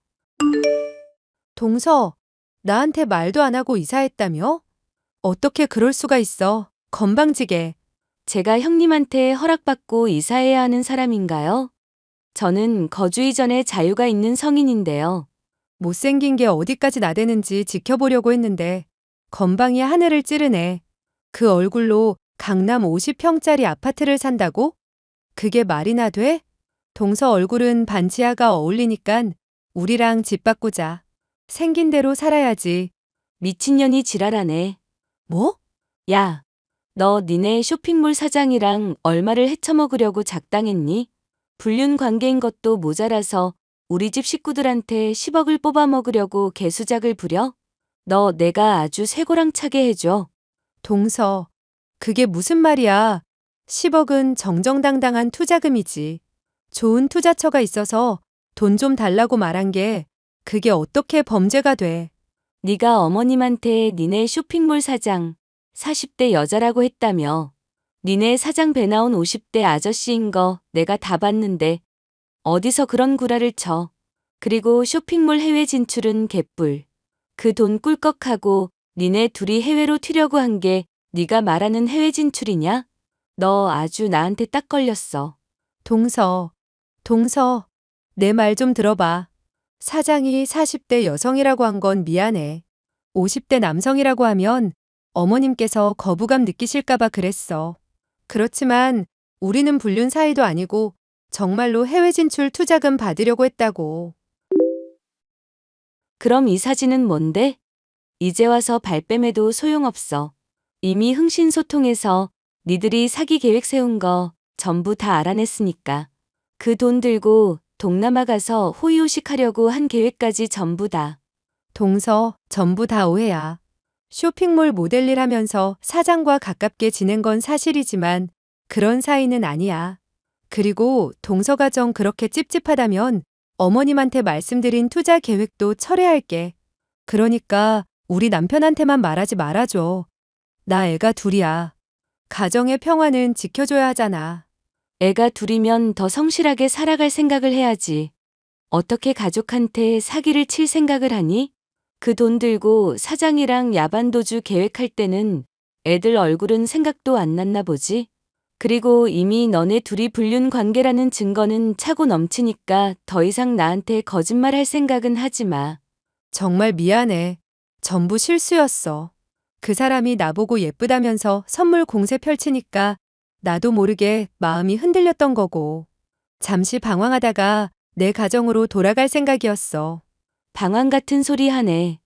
E: 동서, 나한테 말도 안 하고 이사했다며? 어떻게 그럴 수가 있어? 건방지게.
A: 제가 형님한테 허락받고 이사해야 하는 사람인가요? 저는 거주 이전에 자유가 있는 성인인데요.
E: 못생긴 게 어디까지 나대는지 지켜보려고 했는데 건방이 하늘을 찌르네. 그 얼굴로 강남 50평짜리 아파트를 산다고? 그게 말이나 돼? 동서 얼굴은 반지하가 어울리니깐 우리랑 집 바꾸자. 생긴 대로 살아야지.
A: 미친년이 지랄하네.
E: 뭐?
A: 야, 너 니네 쇼핑몰 사장이랑 얼마를 헤쳐먹으려고 작당했니? 불륜 관계인 것도 모자라서 우리 집 식구들한테 10억을 뽑아먹으려고 개수작을 부려? 너 내가 아주 쇠고랑차게 해줘.
E: 동서, 그게 무슨 말이야? 10억은 정정당당한 투자금이지. 좋은 투자처가 있어서 돈 좀 달라고 말한 게 그게 어떻게 범죄가 돼?
A: 네가 어머님한테 니네 쇼핑몰 사장 40대 여자라고 했다며. 니네 사장 배 나온 50대 아저씨인 거 내가 다 봤는데 어디서 그런 구라를 쳐. 그리고 쇼핑몰 해외 진출은 개뿔. 그 돈 꿀꺽하고 니네 둘이 해외로 튀려고 한 게 네가 말하는 해외 진출이냐? 너 아주 나한테 딱 걸렸어.
E: 동서, 내 말 좀 들어봐. 사장이 40대 여성이라고 한 건 미안해. 50대 남성이라고 하면 어머님께서 거부감 느끼실까봐 그랬어. 그렇지만 우리는 불륜 사이도 아니고 정말로 해외 진출 투자금 받으려고 했다고.
A: 그럼 이 사진은 뭔데? 이제 와서 발뺌해도 소용없어. 이미 흥신소통해서 니들이 사기 계획 세운 거 전부 다 알아냈으니까. 그 돈 들고 동남아 가서 호의호식 하려고 한 계획까지 전부 다.
E: 동서, 전부 다 오해야. 쇼핑몰 모델 일 하면서 사장과 가깝게 지낸 건 사실이지만 그런 사이는 아니야. 그리고 동서 가정 그렇게 찝찝하다면 어머님한테 말씀드린 투자 계획도 철회할게. 그러니까 우리 남편한테만 말하지 말아줘. 나 애가 둘이야. 가정의 평화는 지켜줘야 하잖아.
A: 애가 둘이면 더 성실하게 살아갈 생각을 해야지. 어떻게 가족한테 사기를 칠 생각을 하니? 그 돈 들고 사장이랑 야반도주 계획할 때는 애들 얼굴은 생각도 안 났나 보지? 그리고 이미 너네 둘이 불륜 관계라는 증거는 차고 넘치니까 더 이상 나한테 거짓말 할 생각은 하지 마.
E: 정말 미안해. 전부 실수였어. 그 사람이 나보고 예쁘다면서 선물 공세 펼치니까 나도 모르게 마음이 흔들렸던 거고. 잠시 방황하다가 내 가정으로 돌아갈 생각이었어.
A: 방황 같은 소리 하네.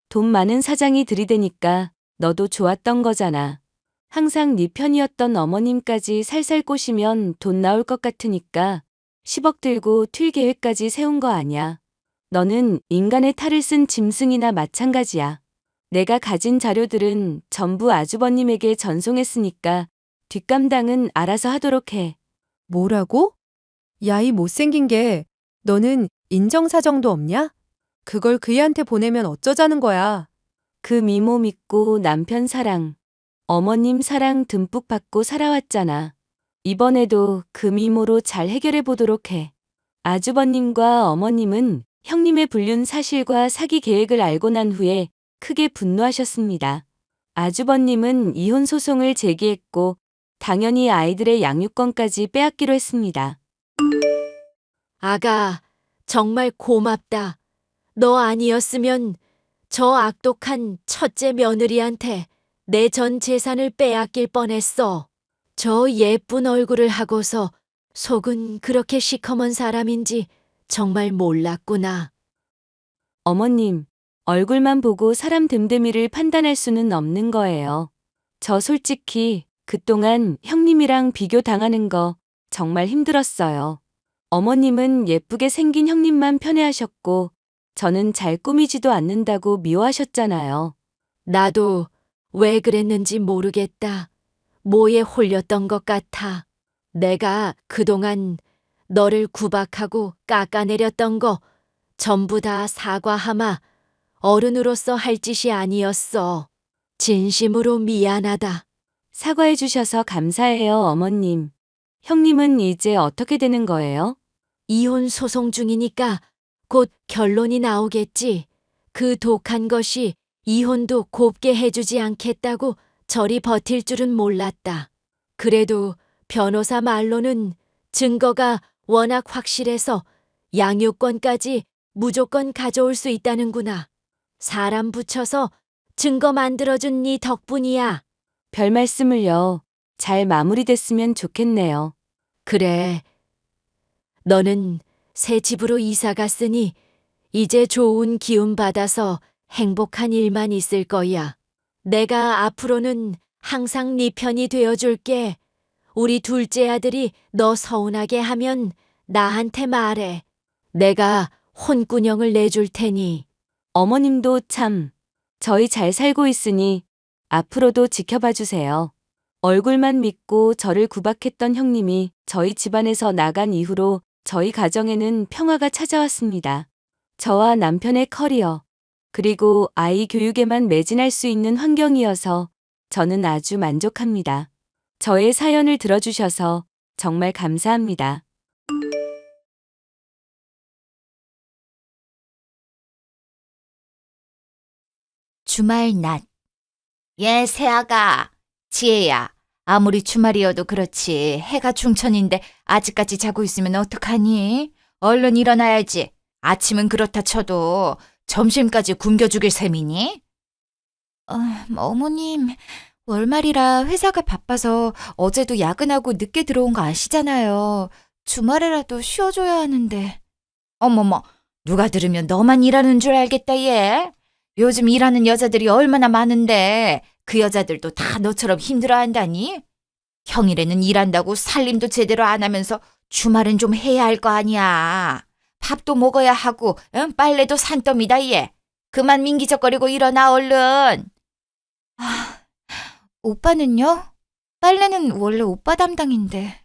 A: 돈 많은 사장이 들이대니까 너도 좋았던 거잖아. 항상 네 편이었던 어머님까지 살살 꼬시면 돈 나올 것 같으니까 10억 들고 튈 계획까지 세운 거 아냐. 너는 인간의 탈을 쓴 짐승이나 마찬가지야. 내가 가진 자료들은 전부 아주버님에게 전송했으니까 뒷감당은 알아서 하도록 해.
E: 뭐라고? 야, 이 못생긴 게 너는 인정사정도 없냐? 그걸 그이한테 보내면 어쩌자는 거야.
A: 그 미모 믿고 남편 사랑, 어머님 사랑 듬뿍 받고 살아왔잖아. 이번에도 그 미모로 잘 해결해 보도록 해. 아주버님과 어머님은 형님의 불륜 사실과 사기 계획을 알고 난 후에 크게 분노하셨습니다. 아주버님은 이혼 소송을 제기했고 당연히 아이들의 양육권까지 빼앗기로 했습니다.
D: 아가, 정말 고맙다. 너 아니었으면 저 악독한 첫째 며느리한테 내 전 재산을 빼앗길 뻔했어. 저 예쁜 얼굴을 하고서 속은 그렇게 시커먼 사람인지 정말 몰랐구나.
A: 어머님, 얼굴만 보고 사람 됨됨이를 판단할 수는 없는 거예요. 저 솔직히 그동안 형님이랑 비교 당하는 거 정말 힘들었어요. 어머님은 예쁘게 생긴 형님만 편애하셨고 저는 잘 꾸미지도 않는다고 미워하셨잖아요.
D: 나도 왜 그랬는지 모르겠다. 뭐에 홀렸던 것 같아. 내가 그동안 너를 구박하고 깎아내렸던 거 전부 다 사과하마. 어른으로서 할 짓이 아니었어. 진심으로 미안하다.
E: 사과해 주셔서 감사해요, 어머님. 형님은 이제 어떻게 되는 거예요?
D: 이혼 소송 중이니까 곧 결론이 나오겠지. 그 독한 것이 이혼도 곱게 해주지 않겠다고 저리 버틸 줄은 몰랐다. 그래도 변호사 말로는 증거가 워낙 확실해서 양육권까지 무조건 가져올 수 있다는구나. 사람 붙여서 증거 만들어준 네 덕분이야.
E: 별 말씀을요. 잘 마무리됐으면 좋겠네요.
D: 그래. 너는 새 집으로 이사 갔으니 이제 좋은 기운 받아서 행복한 일만 있을 거야. 내가 앞으로는 항상 네 편이 되어줄게. 우리 둘째 아들이 너 서운하게 하면 나한테 말해. 내가 혼꾸녕을 내줄 테니.
E: 어머님도 참, 저희 잘 살고 있으니 앞으로도 지켜봐 주세요. 얼굴만 믿고 저를 구박했던 형님이 저희 집안에서 나간 이후로 저희 가정에는 평화가 찾아왔습니다. 저와 남편의 커리어, 그리고 아이 교육에만 매진할 수 있는 환경이어서 저는 아주 만족합니다. 저의 사연을 들어주셔서 정말 감사합니다.
F: 주말 낮. 새아가. 지혜야, 아무리 주말이어도 그렇지 해가 중천인데 아직까지 자고 있으면 어떡하니? 얼른 일어나야지. 아침은 그렇다 쳐도 점심까지 굶겨 죽일 셈이니? 어머님, 월말이라 회사가 바빠서 어제도 야근하고 늦게 들어온 거 아시잖아요. 주말에라도 쉬어줘야 하는데. 어머머, 누가 들으면 너만 일하는 줄 알겠다, 얘. 요즘 일하는 여자들이 얼마나 많은데 그 여자들도 다 너처럼 힘들어한다니? 평일에는 일한다고 살림도 제대로 안 하면서 주말은 좀 해야 할 거 아니야. 밥도 먹어야 하고 빨래도 산더미다 얘. 그만 민기적거리고 일어나 얼른. 오빠는요? 빨래는 원래 오빠 담당인데.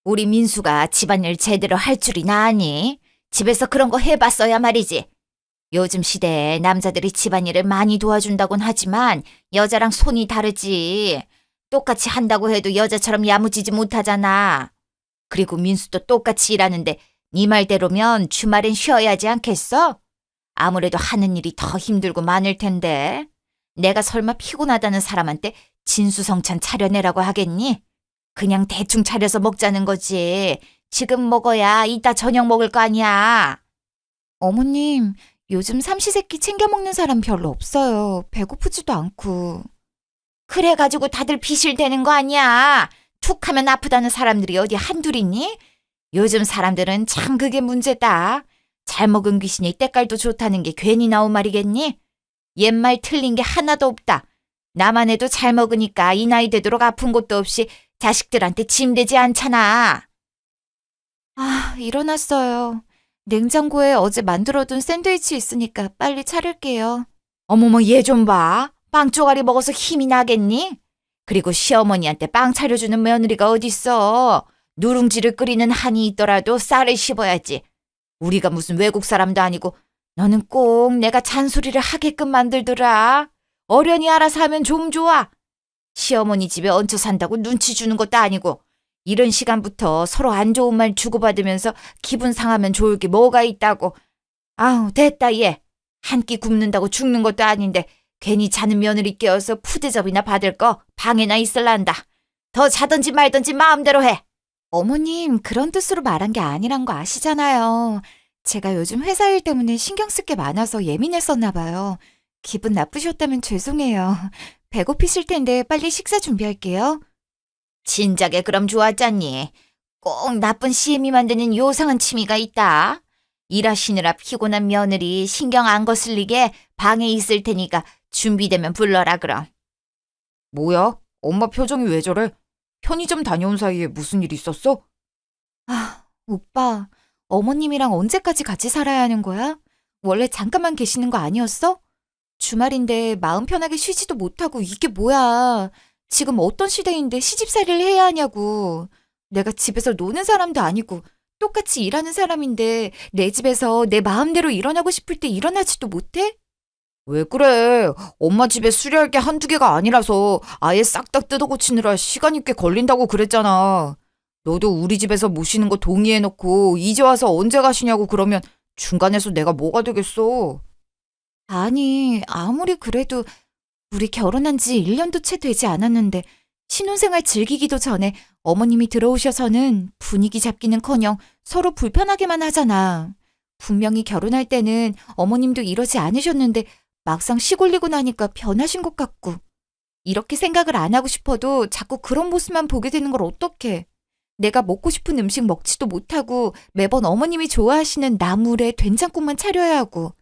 F: 우리 민수가 집안일 제대로 할 줄이나 아니? 집에서 그런 거 해봤어야 말이지. 요즘 시대에 남자들이 집안일을 많이 도와준다곤 하지만 여자랑 손이 다르지. 똑같이 한다고 해도 여자처럼 야무지지 못하잖아. 그리고 민수도 똑같이 일하는데 네 말대로면 주말엔 쉬어야지 않겠어? 아무래도 하는 일이 더 힘들고 많을 텐데. 내가 설마 피곤하다는 사람한테 진수성찬 차려내라고 하겠니? 그냥 대충 차려서 먹자는 거지. 지금 먹어야 이따 저녁 먹을 거 아니야. 어머님, 요즘 삼시세끼 챙겨 먹는 사람 별로 없어요. 배고프지도 않고. 그래가지고 다들 비실대는 거 아니야. 툭 하면 아프다는 사람들이 어디 한둘이니? 요즘 사람들은 참 그게 문제다. 잘 먹은 귀신이 때깔도 좋다는 게 괜히 나온 말이겠니? 옛말 틀린 게 하나도 없다. 나만 해도 잘 먹으니까 이 나이 되도록 아픈 것도 없이 자식들한테 짐되지 않잖아. 일어났어요. 냉장고에 어제 만들어둔 샌드위치 있으니까 빨리 차릴게요. 어머머, 얘 좀 봐. 빵 쪼가리 먹어서 힘이 나겠니? 그리고 시어머니한테 빵 차려주는 며느리가 어딨어. 누룽지를 끓이는 한이 있더라도 쌀을 씹어야지. 우리가 무슨 외국 사람도 아니고 너는 꼭 내가 잔소리를 하게끔 만들더라. 어련히 알아서 하면 좀 좋아. 시어머니 집에 얹혀 산다고 눈치 주는 것도 아니고 이런 시간부터 서로 안 좋은 말 주고받으면서 기분 상하면 좋을 게 뭐가 있다고. 됐다 얘. 한 끼 굶는다고 죽는 것도 아닌데 괜히 자는 며느리 깨어서 푸대접이나 받을 거 방에나 있을란다. 더 자든지 말든지 마음대로 해. 어머님, 그런 뜻으로 말한 게 아니란 거 아시잖아요. 제가 요즘 회사 일 때문에 신경 쓸 게 많아서 예민했었나 봐요. 기분 나쁘셨다면 죄송해요. 배고프실 텐데 빨리 식사 준비할게요. 진작에 그럼 좋았잖니. 꼭 나쁜 CM이 만드는 요상한 취미가 있다. 일하시느라 피곤한 며느리 신경 안 거슬리게 방에 있을 테니까 준비되면 불러라 그럼. 뭐야? 엄마 표정이 왜 저래? 편의점 다녀온 사이에 무슨 일 있었어? 오빠, 어머님이랑 언제까지 같이 살아야 하는 거야? 원래 잠깐만 계시는 거 아니었어? 주말인데 마음 편하게 쉬지도 못하고 이게 뭐야. 지금 어떤 시대인데 시집살이를 해야 하냐고. 내가 집에서 노는 사람도 아니고 똑같이 일하는 사람인데 내 집에서 내 마음대로 일어나고 싶을 때 일어나지도 못해? 왜 그래? 엄마 집에 수리할 게 한두 개가 아니라서 아예 싹 다 뜯어 고치느라 시간이 꽤 걸린다고 그랬잖아. 너도 우리 집에서 모시는 거 동의해놓고 이제 와서 언제 가시냐고 그러면 중간에서 내가 뭐가 되겠어? 아니, 아무리 그래도 우리 결혼한 지 1년도 채 되지 않았는데 신혼생활 즐기기도 전에 어머님이 들어오셔서는 분위기 잡기는커녕 서로 불편하게만 하잖아. 분명히 결혼할 때는 어머님도 이러지 않으셨는데 막상 시골리고 나니까 변하신 것 같고. 이렇게 생각을 안 하고 싶어도 자꾸 그런 모습만 보게 되는 걸 어떡해. 내가 먹고 싶은 음식 먹지도 못하고 매번 어머님이 좋아하시는 나물에 된장국만 차려야 하고.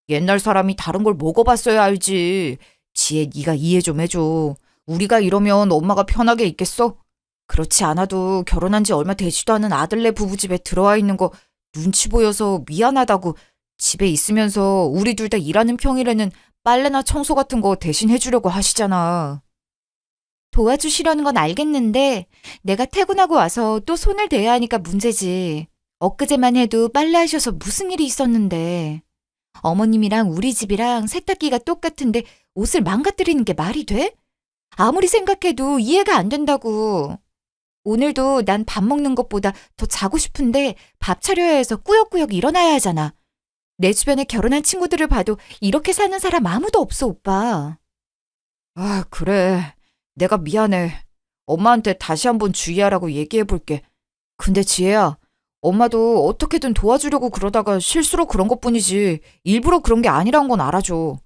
F: 옛날 사람이 다른 걸 먹어봤어야 알지. 지혜, 네가 이해 좀 해줘. 우리가 이러면 엄마가 편하게 있겠어? 그렇지 않아도 결혼한 지 얼마 되지도 않은 아들네 부부집에 들어와 있는 거 눈치 보여서 미안하다고 집에 있으면서 우리 둘 다 일하는 평일에는 빨래나 청소 같은 거 대신 해주려고 하시잖아. 도와주시려는 건 알겠는데 내가 퇴근하고 와서 또 손을 대야 하니까 문제지. 엊그제만 해도 빨래하셔서 무슨 일이 있었는데. 어머님이랑 우리 집이랑 세탁기가 똑같은데 옷을 망가뜨리는 게 말이 돼? 아무리 생각해도 이해가 안 된다고. 오늘도 난 밥 먹는 것보다 더 자고 싶은데 밥 차려야 해서 꾸역꾸역 일어나야 하잖아. 내 주변에 결혼한 친구들을 봐도 이렇게 사는 사람 아무도 없어, 오빠. 아, 그래. 내가 미안해. 엄마한테 다시 한번 주의하라고 얘기해볼게. 근데 지혜야, 엄마도 어떻게든 도와주려고 그러다가 실수로 그런 것뿐이지 일부러 그런 게 아니란 건 알아줘.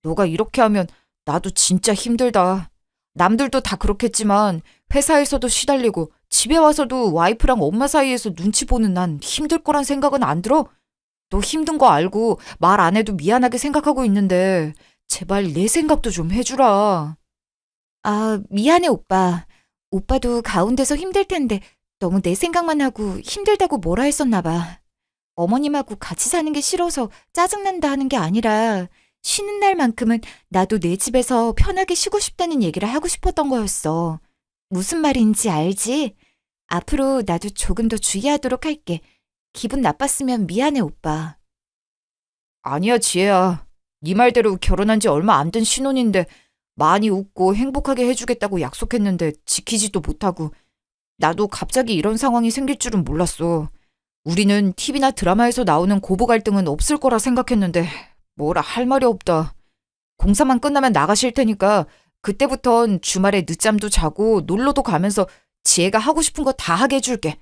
F: 너가 이렇게 하면 나도 진짜 힘들다. 남들도 다 그렇겠지만 회사에서도 시달리고 집에 와서도 와이프랑 엄마 사이에서 눈치 보는 난 힘들 거란 생각은 안 들어? 너 힘든 거 알고 말 안 해도 미안하게 생각하고 있는데 제발 내 생각도 좀 해주라. 아, 미안해, 오빠. 오빠도 가운데서 힘들 텐데 너무 내 생각만 하고 힘들다고 뭐라 했었나 봐. 어머님하고 같이 사는 게 싫어서 짜증난다 하는 게 아니라 쉬는 날만큼은 나도 내 집에서 편하게 쉬고 싶다는 얘기를 하고 싶었던 거였어. 무슨 말인지 알지? 앞으로 나도 조금 더 주의하도록 할게. 기분 나빴으면 미안해, 오빠. 아니야, 지혜야. 네 말대로 결혼한 지 얼마 안 된 신혼인데 많이 웃고 행복하게 해주겠다고 약속했는데 지키지도 못하고 나도 갑자기 이런 상황이 생길 줄은 몰랐어. 우리는 TV나 드라마에서 나오는 고부 갈등은 없을 거라 생각했는데 뭐라 할 말이 없다. 공사만 끝나면 나가실 테니까 그때부턴 주말에 늦잠도 자고 놀러도 가면서 지혜가 하고 싶은 거 다 하게 해줄게.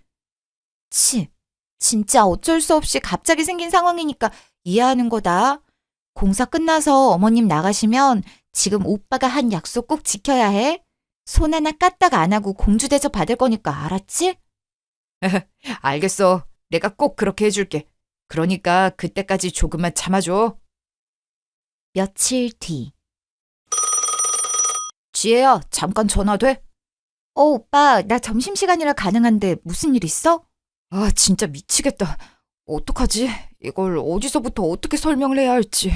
F: 진짜 어쩔 수 없이 갑자기 생긴 상황이니까 이해하는 거다. 공사 끝나서 어머님 나가시면 지금 오빠가 한 약속 꼭 지켜야 해. 손 하나 까딱 안 하고 공주 대접 받을 거니까 알았지? 알겠어. 내가 꼭 그렇게 해줄게. 그러니까 그때까지 조금만 참아줘. 며칠 뒤. 지혜야, 잠깐 전화 돼? 오빠, 나 점심시간이라 가능한데 무슨 일 있어? 아, 진짜 미치겠다. 어떡하지? 이걸 어디서부터 어떻게 설명을 해야 할지.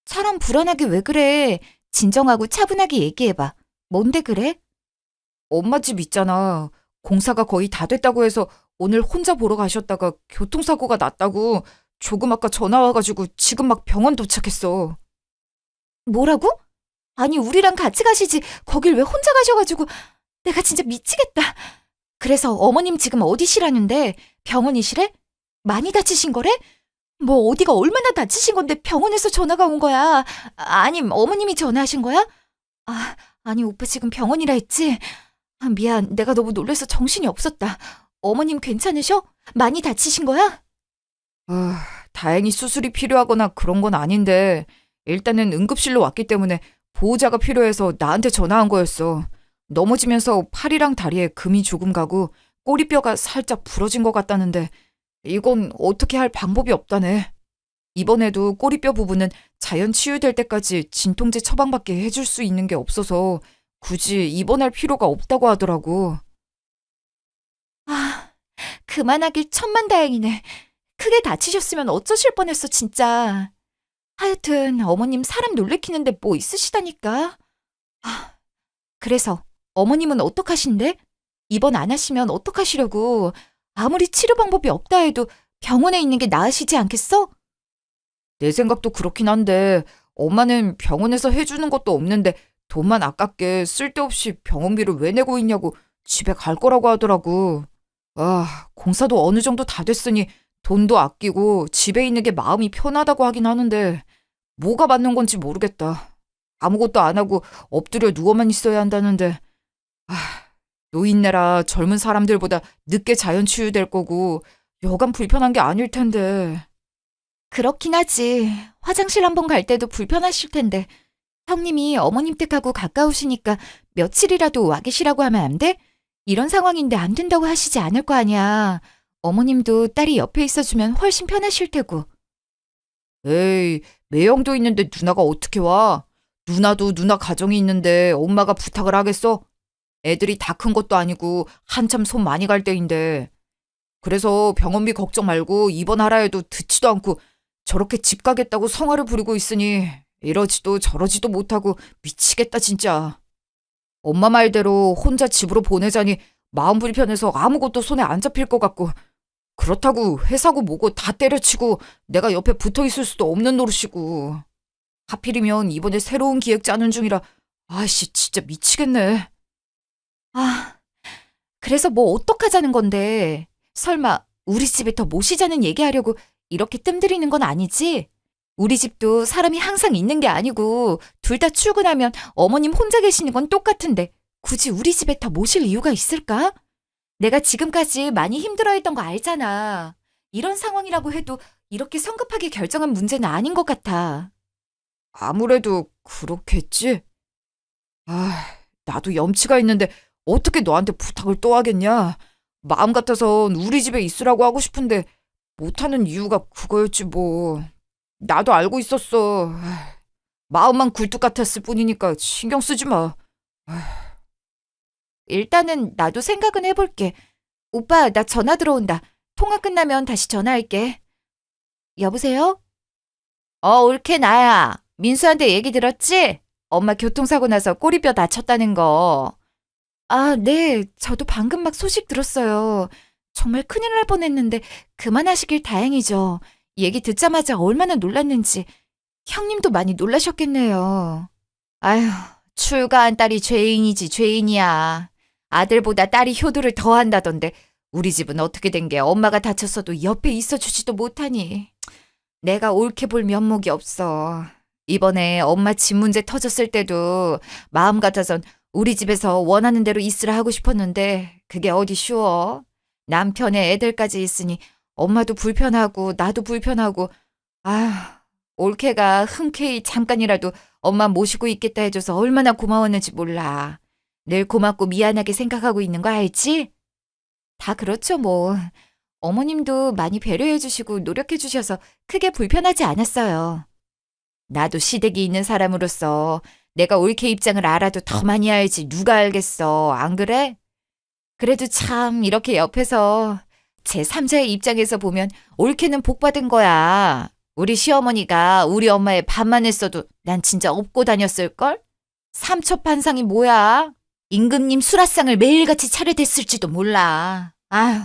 F: 사람 불안하게 왜 그래? 진정하고 차분하게 얘기해봐. 뭔데 그래? 엄마 집 있잖아. 공사가 거의 다 됐다고 해서 오늘 혼자 보러 가셨다가 교통사고가 났다고 조금 아까 전화 와가지고 지금 막 병원 도착했어. 뭐라고? 아니, 우리랑 같이 가시지. 거길 왜 혼자 가셔가지고. 내가 진짜 미치겠다. 그래서 어머님 지금 어디시라는데? 병원이시래? 많이 다치신 거래? 뭐 어디가 얼마나 다치신 건데 병원에서 전화가 온 거야? 아님 어머님이 전화하신 거야? 아니 오빠 지금 병원이라 했지? 미안, 내가 너무 놀라서 정신이 없었다. 어머님 괜찮으셔? 많이 다치신 거야? 다행히 수술이 필요하거나 그런 건 아닌데 일단은 응급실로 왔기 때문에 보호자가 필요해서 나한테 전화한 거였어. 넘어지면서 팔이랑 다리에 금이 조금 가고 꼬리뼈가 살짝 부러진 것 같다는데 이건 어떻게 할 방법이 없다네. 이번에도 꼬리뼈 부분은 자연 치유될 때까지 진통제 처방밖에 해줄 수 있는 게 없어서 굳이 입원할 필요가 없다고 하더라고. 그만하길 천만다행이네. 크게 다치셨으면 어쩌실 뻔했어 진짜. 하여튼 어머님 사람 놀래키는데 뭐 있으시다니까. 그래서 어머님은 어떡하신대? 입원 안 하시면 어떡하시려고? 아무리 치료 방법이 없다 해도 병원에 있는 게 나으시지 않겠어? 내 생각도 그렇긴 한데 엄마는 병원에서 해주는 것도 없는데 돈만 아깝게 쓸데없이 병원비를 왜 내고 있냐고 집에 갈 거라고 하더라고. 아, 공사도 어느 정도 다 됐으니 돈도 아끼고 집에 있는 게 마음이 편하다고 하긴 하는데 뭐가 맞는 건지 모르겠다. 아무것도 안 하고 엎드려 누워만 있어야 한다는데 아, 노인네라 젊은 사람들보다 늦게 자연 치유될 거고 여간 불편한 게 아닐 텐데. 그렇긴 하지. 화장실 한번 갈 때도 불편하실 텐데. 형님이 어머님 댁하고 가까우시니까 며칠이라도 와 계시라고 하면 안 돼? 이런 상황인데 안 된다고 하시지 않을 거 아니야. 어머님도 딸이 옆에 있어주면 훨씬 편하실 테고. 에이, 매형도 있는데 누나가 어떻게 와? 누나도 누나 가정이 있는데 엄마가 부탁을 하겠어? 애들이 다 큰 것도 아니고 한참 손 많이 갈 때인데. 그래서 병원비 걱정 말고 입원하라 해도 듣지도 않고 저렇게 집 가겠다고 성화를 부리고 있으니 이러지도 저러지도 못하고 미치겠다 진짜. 엄마 말대로 혼자 집으로 보내자니 마음 불편해서 아무것도 손에 안 잡힐 것 같고 그렇다고 회사고 뭐고 다 때려치고 내가 옆에 붙어 있을 수도 없는 노릇이고 하필이면 이번에 새로운 기획 짜는 중이라 아씨 진짜 미치겠네. 아, 그래서 뭐 어떡하자는 건데. 설마 우리 집에 더 모시자는 얘기하려고 이렇게 뜸들이는 건 아니지? 우리 집도 사람이 항상 있는 게 아니고 둘 다 출근하면 어머님 혼자 계시는 건 똑같은데 굳이 우리 집에 더 모실 이유가 있을까? 내가 지금까지 많이 힘들어했던 거 알잖아. 이런 상황이라고 해도 이렇게 성급하게 결정한 문제는 아닌 것 같아. 아무래도 그렇겠지? 아, 나도 염치가 있는데 어떻게 너한테 부탁을 또 하겠냐? 마음 같아선 우리 집에 있으라고 하고 싶은데 못하는 이유가 그거였지 뭐. 나도 알고 있었어. 마음만 굴뚝 같았을 뿐이니까 신경 쓰지 마. 일단은 나도 생각은 해볼게. 오빠, 나 전화 들어온다. 통화 끝나면 다시 전화할게. 여보세요? 올케 나야. 민수한테 얘기 들었지? 엄마 교통사고 나서 꼬리뼈 다쳤다는 거. 아, 네. 저도 방금 막 소식 들었어요. 정말 큰일 날 뻔했는데 그만하시길 다행이죠. 얘기 듣자마자 얼마나 놀랐는지. 형님도 많이 놀라셨겠네요. 아휴, 출가한 딸이 죄인이지 죄인이야. 아들보다 딸이 효도를 더 한다던데 우리 집은 어떻게 된 게 엄마가 다쳤어도 옆에 있어주지도 못하니. 내가 옳게 볼 면목이 없어. 이번에 엄마 집 문제 터졌을 때도 마음 같아선 우리 집에서 원하는 대로 있으라 하고 싶었는데 그게 어디 쉬워. 남편의 애들까지 있으니 엄마도 불편하고 나도 불편하고. 아휴, 올케가 흔쾌히 잠깐이라도 엄마 모시고 있겠다 해줘서 얼마나 고마웠는지 몰라. 늘 고맙고 미안하게 생각하고 있는 거 알지? 다 그렇죠 뭐. 어머님도 많이 배려해 주시고 노력해 주셔서 크게 불편하지 않았어요. 나도 시댁이 있는 사람으로서 내가 올케 입장을 알아도 더 많이 알지 누가 알겠어. 안 그래? 그래도 참 이렇게 옆에서 제3자의 입장에서 보면 올케는 복받은 거야. 우리 시어머니가 우리 엄마의 반만 했어도 난 진짜 업고 다녔을걸? 삼첩한상이 뭐야? 임금님 수라상을 매일같이 차려댔을지도 몰라. 아휴,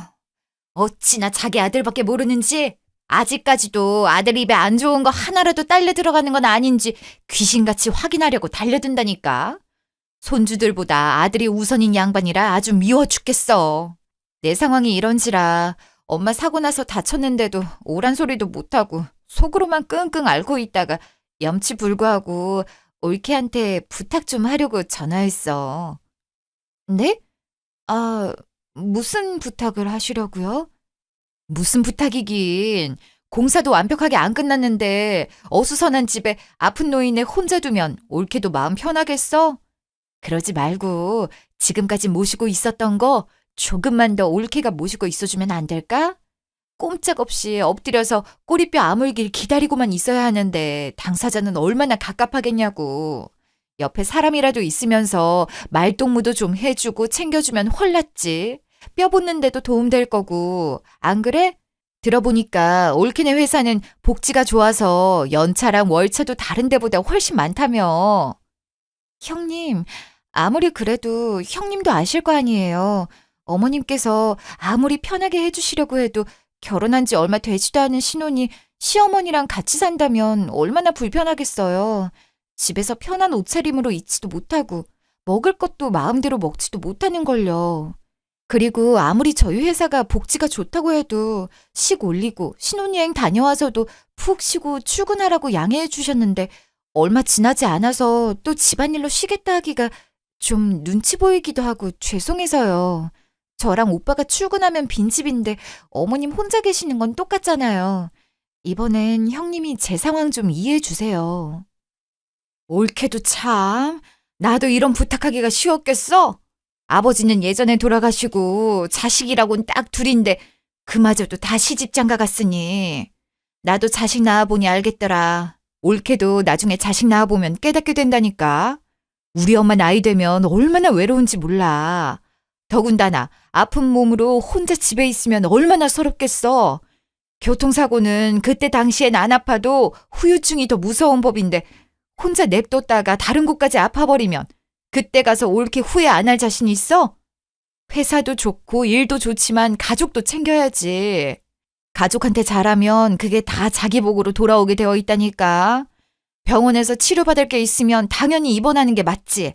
F: 어찌나 자기 아들밖에 모르는지. 아직까지도 아들 입에 안 좋은 거 하나라도 딸려 들어가는 건 아닌지 귀신같이 확인하려고 달려든다니까. 손주들보다 아들이 우선인 양반이라 아주 미워 죽겠어. 내 상황이 이런지라 엄마 사고 나서 다쳤는데도 오란 소리도 못하고 속으로만 끙끙 앓고 있다가 염치 불구하고 올케한테 부탁 좀 하려고 전화했어. 네? 아, 무슨 부탁을 하시려고요? 무슨 부탁이긴. 공사도 완벽하게 안 끝났는데 어수선한 집에 아픈 노인에 혼자 두면 올케도 마음 편하겠어? 그러지 말고 지금까지 모시고 있었던 거 조금만 더 올케가 모시고 있어주면 안 될까? 꼼짝없이 엎드려서 꼬리뼈 아물길 기다리고만 있어야 하는데 당사자는 얼마나 갑갑하겠냐고. 옆에 사람이라도 있으면서 말동무도 좀 해주고 챙겨주면 헐났지. 뼈 붙는데도 도움될 거고. 안 그래? 들어보니까 올케네 회사는 복지가 좋아서 연차랑 월차도 다른 데보다 훨씬 많다며. 형님, 아무리 그래도 형님도 아실 거 아니에요. 어머님께서 아무리 편하게 해주시려고 해도 결혼한 지 얼마 되지도 않은 신혼이 시어머니랑 같이 산다면 얼마나 불편하겠어요. 집에서 편한 옷차림으로 있지도 못하고 먹을 것도 마음대로 먹지도 못하는 걸요. 그리고 아무리 저희 회사가 복지가 좋다고 해도 식 올리고 신혼여행 다녀와서도 푹 쉬고 출근하라고 양해해 주셨는데 얼마 지나지 않아서 또 집안일로 쉬겠다 하기가 좀 눈치 보이기도 하고 죄송해서요. 저랑 오빠가 출근하면 빈집인데 어머님 혼자 계시는 건 똑같잖아요. 이번엔 형님이 제 상황 좀 이해해 주세요. 옳게도 참. 나도 이런 부탁하기가 쉬웠겠어? 아버지는 예전에 돌아가시고 자식이라곤 딱 둘인데 그마저도 다 시집장가 갔으니 나도 자식 낳아보니 알겠더라. 옳게도 나중에 자식 낳아보면 깨닫게 된다니까. 우리 엄마 나이 되면 얼마나 외로운지 몰라. 더군다나 아픈 몸으로 혼자 집에 있으면 얼마나 서럽겠어. 교통사고는 그때 당시엔 안 아파도 후유증이 더 무서운 법인데 혼자 냅뒀다가 다른 곳까지 아파버리면 그때 가서 옳게 후회 안 할 자신 있어? 회사도 좋고 일도 좋지만 가족도 챙겨야지. 가족한테 잘하면 그게 다 자기 복으로 돌아오게 되어 있다니까. 병원에서 치료받을 게 있으면 당연히 입원하는 게 맞지.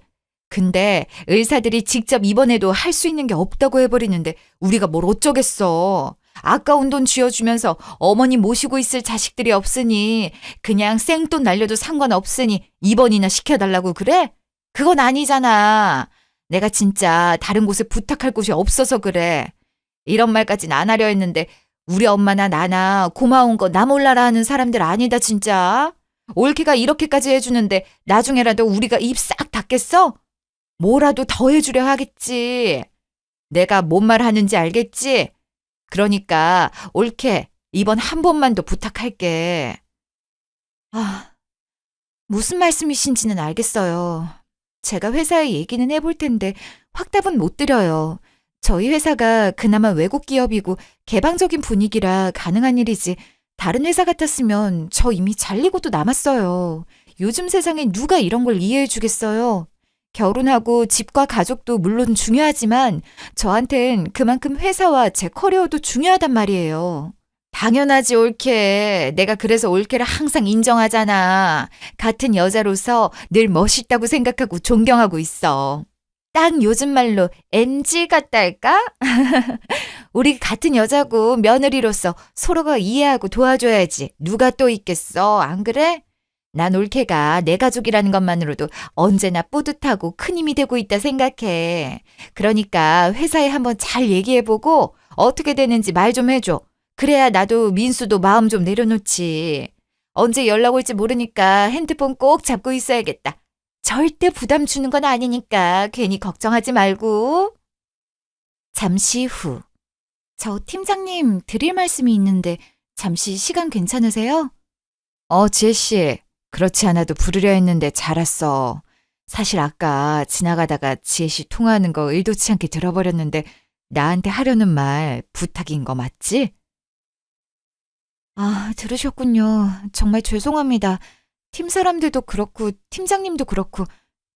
F: 근데 의사들이 직접 입원해도 할 수 있는 게 없다고 해버리는데 우리가 뭘 어쩌겠어. 아까운 돈 쥐어주면서 어머니 모시고 있을 자식들이 없으니 그냥 생돈 날려도 상관없으니 입원이나 시켜달라고 그래? 그건 아니잖아. 내가 진짜 다른 곳에 부탁할 곳이 없어서 그래. 이런 말까진 안 하려 했는데 우리 엄마나 나나 고마운 거 나 몰라라 하는 사람들 아니다 진짜. 올케가 이렇게까지 해주는데 나중에라도 우리가 입 싹 닫겠어? 뭐라도 더 해주려 하겠지. 내가 뭔 말 하는지 알겠지? 그러니까 올케 이번 한 번만 더 부탁할게. 무슨 말씀이신지는 알겠어요. 제가 회사에 얘기는 해볼 텐데 확답은 못 드려요. 저희 회사가 그나마 외국 기업이고 개방적인 분위기라 가능한 일이지 다른 회사 같았으면 저 이미 잘리고도 남았어요. 요즘 세상에 누가 이런 걸 이해해 주겠어요. 결혼하고 집과 가족도 물론 중요하지만 저한텐 그만큼 회사와 제 커리어도 중요하단 말이에요. 당연하지 올케. 내가 그래서 올케를 항상 인정하잖아. 같은 여자로서 늘 멋있다고 생각하고 존경하고 있어. 딱 요즘 말로 NG 같다 할까? 우리 같은 여자고 며느리로서 서로가 이해하고 도와줘야지. 누가 또 있겠어. 안 그래? 난 올케가 내 가족이라는 것만으로도 언제나 뿌듯하고 큰 힘이 되고 있다 생각해. 그러니까 회사에 한번 잘 얘기해보고 어떻게 되는지 말 좀 해줘. 그래야 나도 민수도 마음 좀 내려놓지. 언제 연락 올지 모르니까 핸드폰 꼭 잡고 있어야겠다. 절대 부담 주는 건 아니니까 괜히 걱정하지 말고. 잠시 후. 저 팀장님 드릴 말씀이 있는데 잠시 시간 괜찮으세요? 지혜씨. 그렇지 않아도 부르려 했는데 잘 왔어. 사실 아까 지나가다가 지혜씨 통화하는 거 의도치 않게 들어버렸는데 나한테 하려는 말 부탁인 거 맞지? 들으셨군요. 정말 죄송합니다. 팀 사람들도 그렇고 팀장님도 그렇고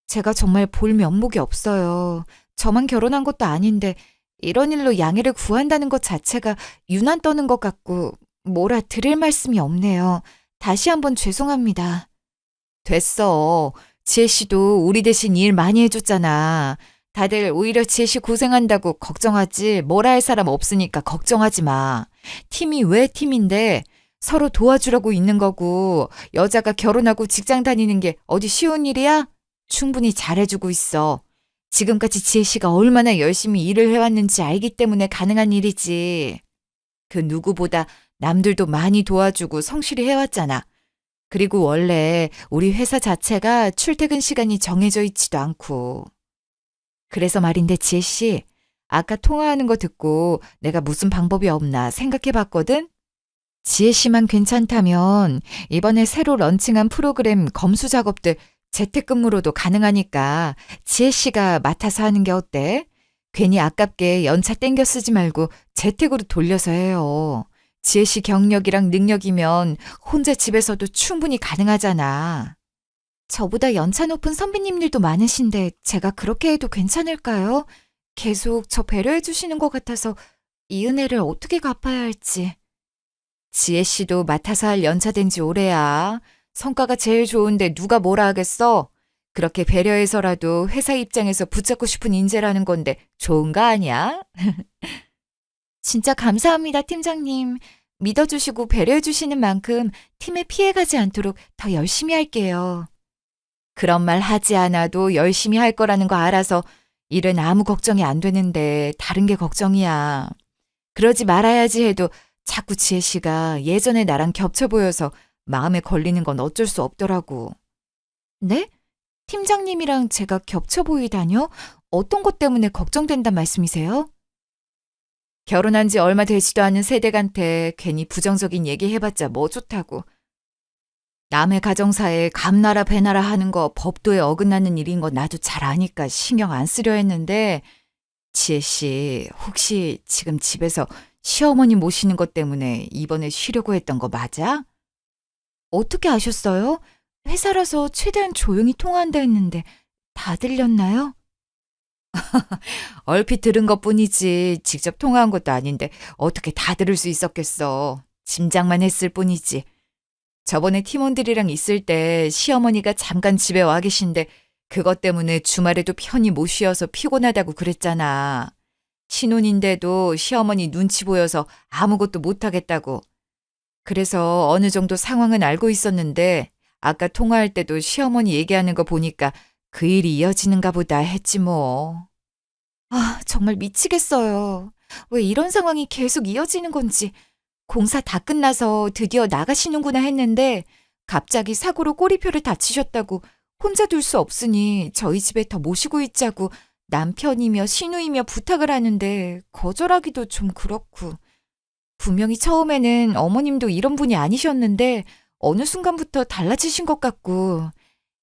F: 제가 정말 볼 면목이 없어요. 저만 결혼한 것도 아닌데 이런 일로 양해를 구한다는 것 자체가 유난 떠는 것 같고 뭐라 드릴 말씀이 없네요. 다시 한번 죄송합니다. 됐어. 지혜씨도 우리 대신 일 많이 해줬잖아. 다들 오히려 지혜씨 고생한다고 걱정하지 뭐라 할 사람 없으니까 걱정하지 마. 팀이 왜 팀인데 서로 도와주려고 있는 거고 여자가 결혼하고 직장 다니는 게 어디 쉬운 일이야? 충분히 잘해주고 있어. 지금까지 지혜씨가 얼마나 열심히 일을 해왔는지 알기 때문에 가능한 일이지. 그 누구보다 남들도 많이 도와주고 성실히 해왔잖아. 그리고 원래 우리 회사 자체가 출퇴근 시간이 정해져 있지도 않고. 그래서 말인데 지혜씨, 아까 통화하는 거 듣고 내가 무슨 방법이 없나 생각해 봤거든? 지혜씨만 괜찮다면 이번에 새로 런칭한 프로그램 검수 작업들 재택근무로도 가능하니까 지혜씨가 맡아서 하는 게 어때? 괜히 아깝게 연차 땡겨 쓰지 말고 재택으로 돌려서 해요. 지혜씨 경력이랑 능력이면 혼자 집에서도 충분히 가능하잖아. 저보다 연차 높은 선배님들도 많으신데 제가 그렇게 해도 괜찮을까요? 계속 저 배려해 주시는 것 같아서 이 은혜를 어떻게 갚아야 할지. 지혜 씨도 맡아서 할 연차 된 지 오래야. 성과가 제일 좋은데 누가 뭐라 하겠어? 그렇게 배려해서라도 회사 입장에서 붙잡고 싶은 인재라는 건데 좋은 거 아니야? 진짜 감사합니다, 팀장님. 믿어주시고 배려해주시는 만큼 팀에 피해가지 않도록 더 열심히 할게요. 그런 말 하지 않아도 열심히 할 거라는 거 알아서 일은 아무 걱정이 안 되는데 다른 게 걱정이야. 그러지 말아야지 해도 자꾸 지혜 씨가 예전에 나랑 겹쳐 보여서 마음에 걸리는 건 어쩔 수 없더라고. 네? 팀장님이랑 제가 겹쳐 보이다뇨? 어떤 것 때문에 걱정된단 말씀이세요? 결혼한 지 얼마 되지도 않은 세댁한테 괜히 부정적인 얘기 해봤자 뭐 좋다고. 남의 가정사에 감나라 배나라 하는 거 법도에 어긋나는 일인 거 나도 잘 아니까 신경 안 쓰려 했는데 지혜 씨 혹시 지금 집에서 시어머니 모시는 것 때문에 이번에 쉬려고 했던 거 맞아? 어떻게 아셨어요? 회사라서 최대한 조용히 통화한다 했는데 다 들렸나요? 얼핏 들은 것뿐이지 직접 통화한 것도 아닌데 어떻게 다 들을 수 있었겠어. 짐작만 했을 뿐이지. 저번에 팀원들이랑 있을 때 시어머니가 잠깐 집에 와 계신데 그것 때문에 주말에도 편히 못 쉬어서 피곤하다고 그랬잖아. 신혼인데도 시어머니 눈치 보여서 아무것도 못하겠다고. 그래서 어느 정도 상황은 알고 있었는데 아까 통화할 때도 시어머니 얘기하는 거 보니까 그 일이 이어지는가 보다 했지 뭐. 아, 정말 미치겠어요. 왜 이런 상황이 계속 이어지는 건지. 공사 다 끝나서 드디어 나가시는구나 했는데 갑자기 사고로 꼬리표를 다치셨다고 혼자 둘 수 없으니 저희 집에 더 모시고 있자고 남편이며 시누이며 부탁을 하는데 거절하기도 좀 그렇고. 분명히 처음에는 어머님도 이런 분이 아니셨는데 어느 순간부터 달라지신 것 같고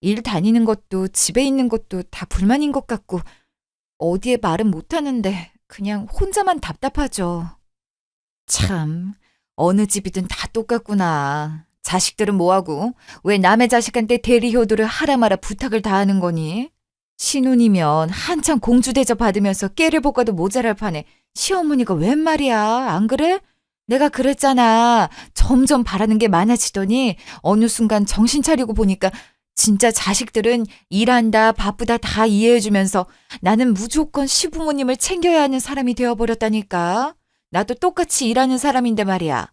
F: 일 다니는 것도 집에 있는 것도 다 불만인 것 같고 어디에 말은 못하는데 그냥 혼자만 답답하죠. 참, 어느 집이든 다 똑같구나. 자식들은 뭐하고 왜 남의 자식한테 대리효도를 하라 마라 부탁을 다 하는 거니? 신혼이면 한참 공주 대접 받으면서 깨를 볶아도 모자랄 판에 시어머니가 웬 말이야, 안 그래? 내가 그랬잖아. 점점 바라는 게 많아지더니 어느 순간 정신 차리고 보니까 진짜 자식들은 일한다, 바쁘다 다 이해해주면서 나는 무조건 시부모님을 챙겨야 하는 사람이 되어버렸다니까. 나도 똑같이 일하는 사람인데 말이야.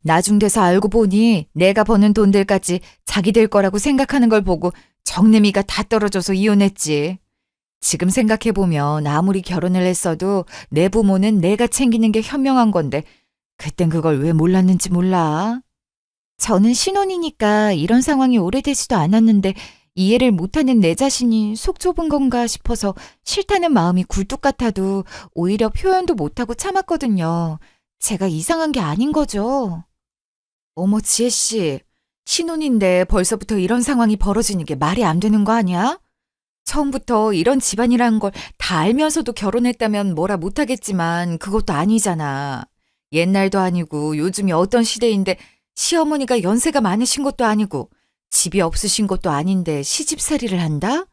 F: 나중 돼서 알고 보니 내가 버는 돈들까지 자기들 거라고 생각하는 걸 보고 정내미가 다 떨어져서 이혼했지. 지금 생각해보면 아무리 결혼을 했어도 내 부모는 내가 챙기는 게 현명한 건데 그땐 그걸 왜 몰랐는지 몰라. 저는 신혼이니까 이런 상황이 오래되지도 않았는데 이해를 못하는 내 자신이 속 좁은 건가 싶어서 싫다는 마음이 굴뚝 같아도 오히려 표현도 못하고 참았거든요. 제가 이상한 게 아닌 거죠. 어머, 지혜 씨. 신혼인데 벌써부터 이런 상황이 벌어지는 게 말이 안 되는 거 아니야? 처음부터 이런 집안이라는 걸 다 알면서도 결혼했다면 뭐라 못하겠지만 그것도 아니잖아. 옛날도 아니고 요즘이 어떤 시대인데 시어머니가 연세가 많으신 것도 아니고 집이 없으신 것도 아닌데 시집살이를 한다?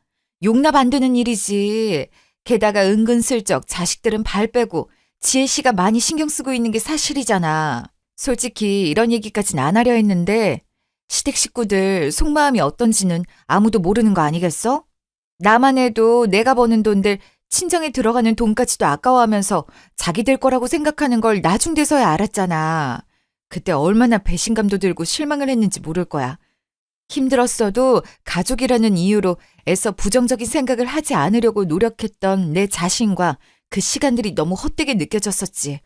F: 용납 안 되는 일이지. 게다가 은근슬쩍 자식들은 발 빼고 지혜 씨가 많이 신경 쓰고 있는 게 사실이잖아. 솔직히 이런 얘기까진 안 하려 했는데 시댁 식구들 속마음이 어떤지는 아무도 모르는 거 아니겠어? 나만 해도 내가 버는 돈들 친정에 들어가는 돈까지도 아까워하면서 자기들 거라고 생각하는 걸 나중 돼서야 알았잖아. 그때 얼마나 배신감도 들고 실망을 했는지 모를 거야. 힘들었어도 가족이라는 이유로 애써 부정적인 생각을 하지 않으려고 노력했던 내 자신과 그 시간들이 너무 헛되게 느껴졌었지.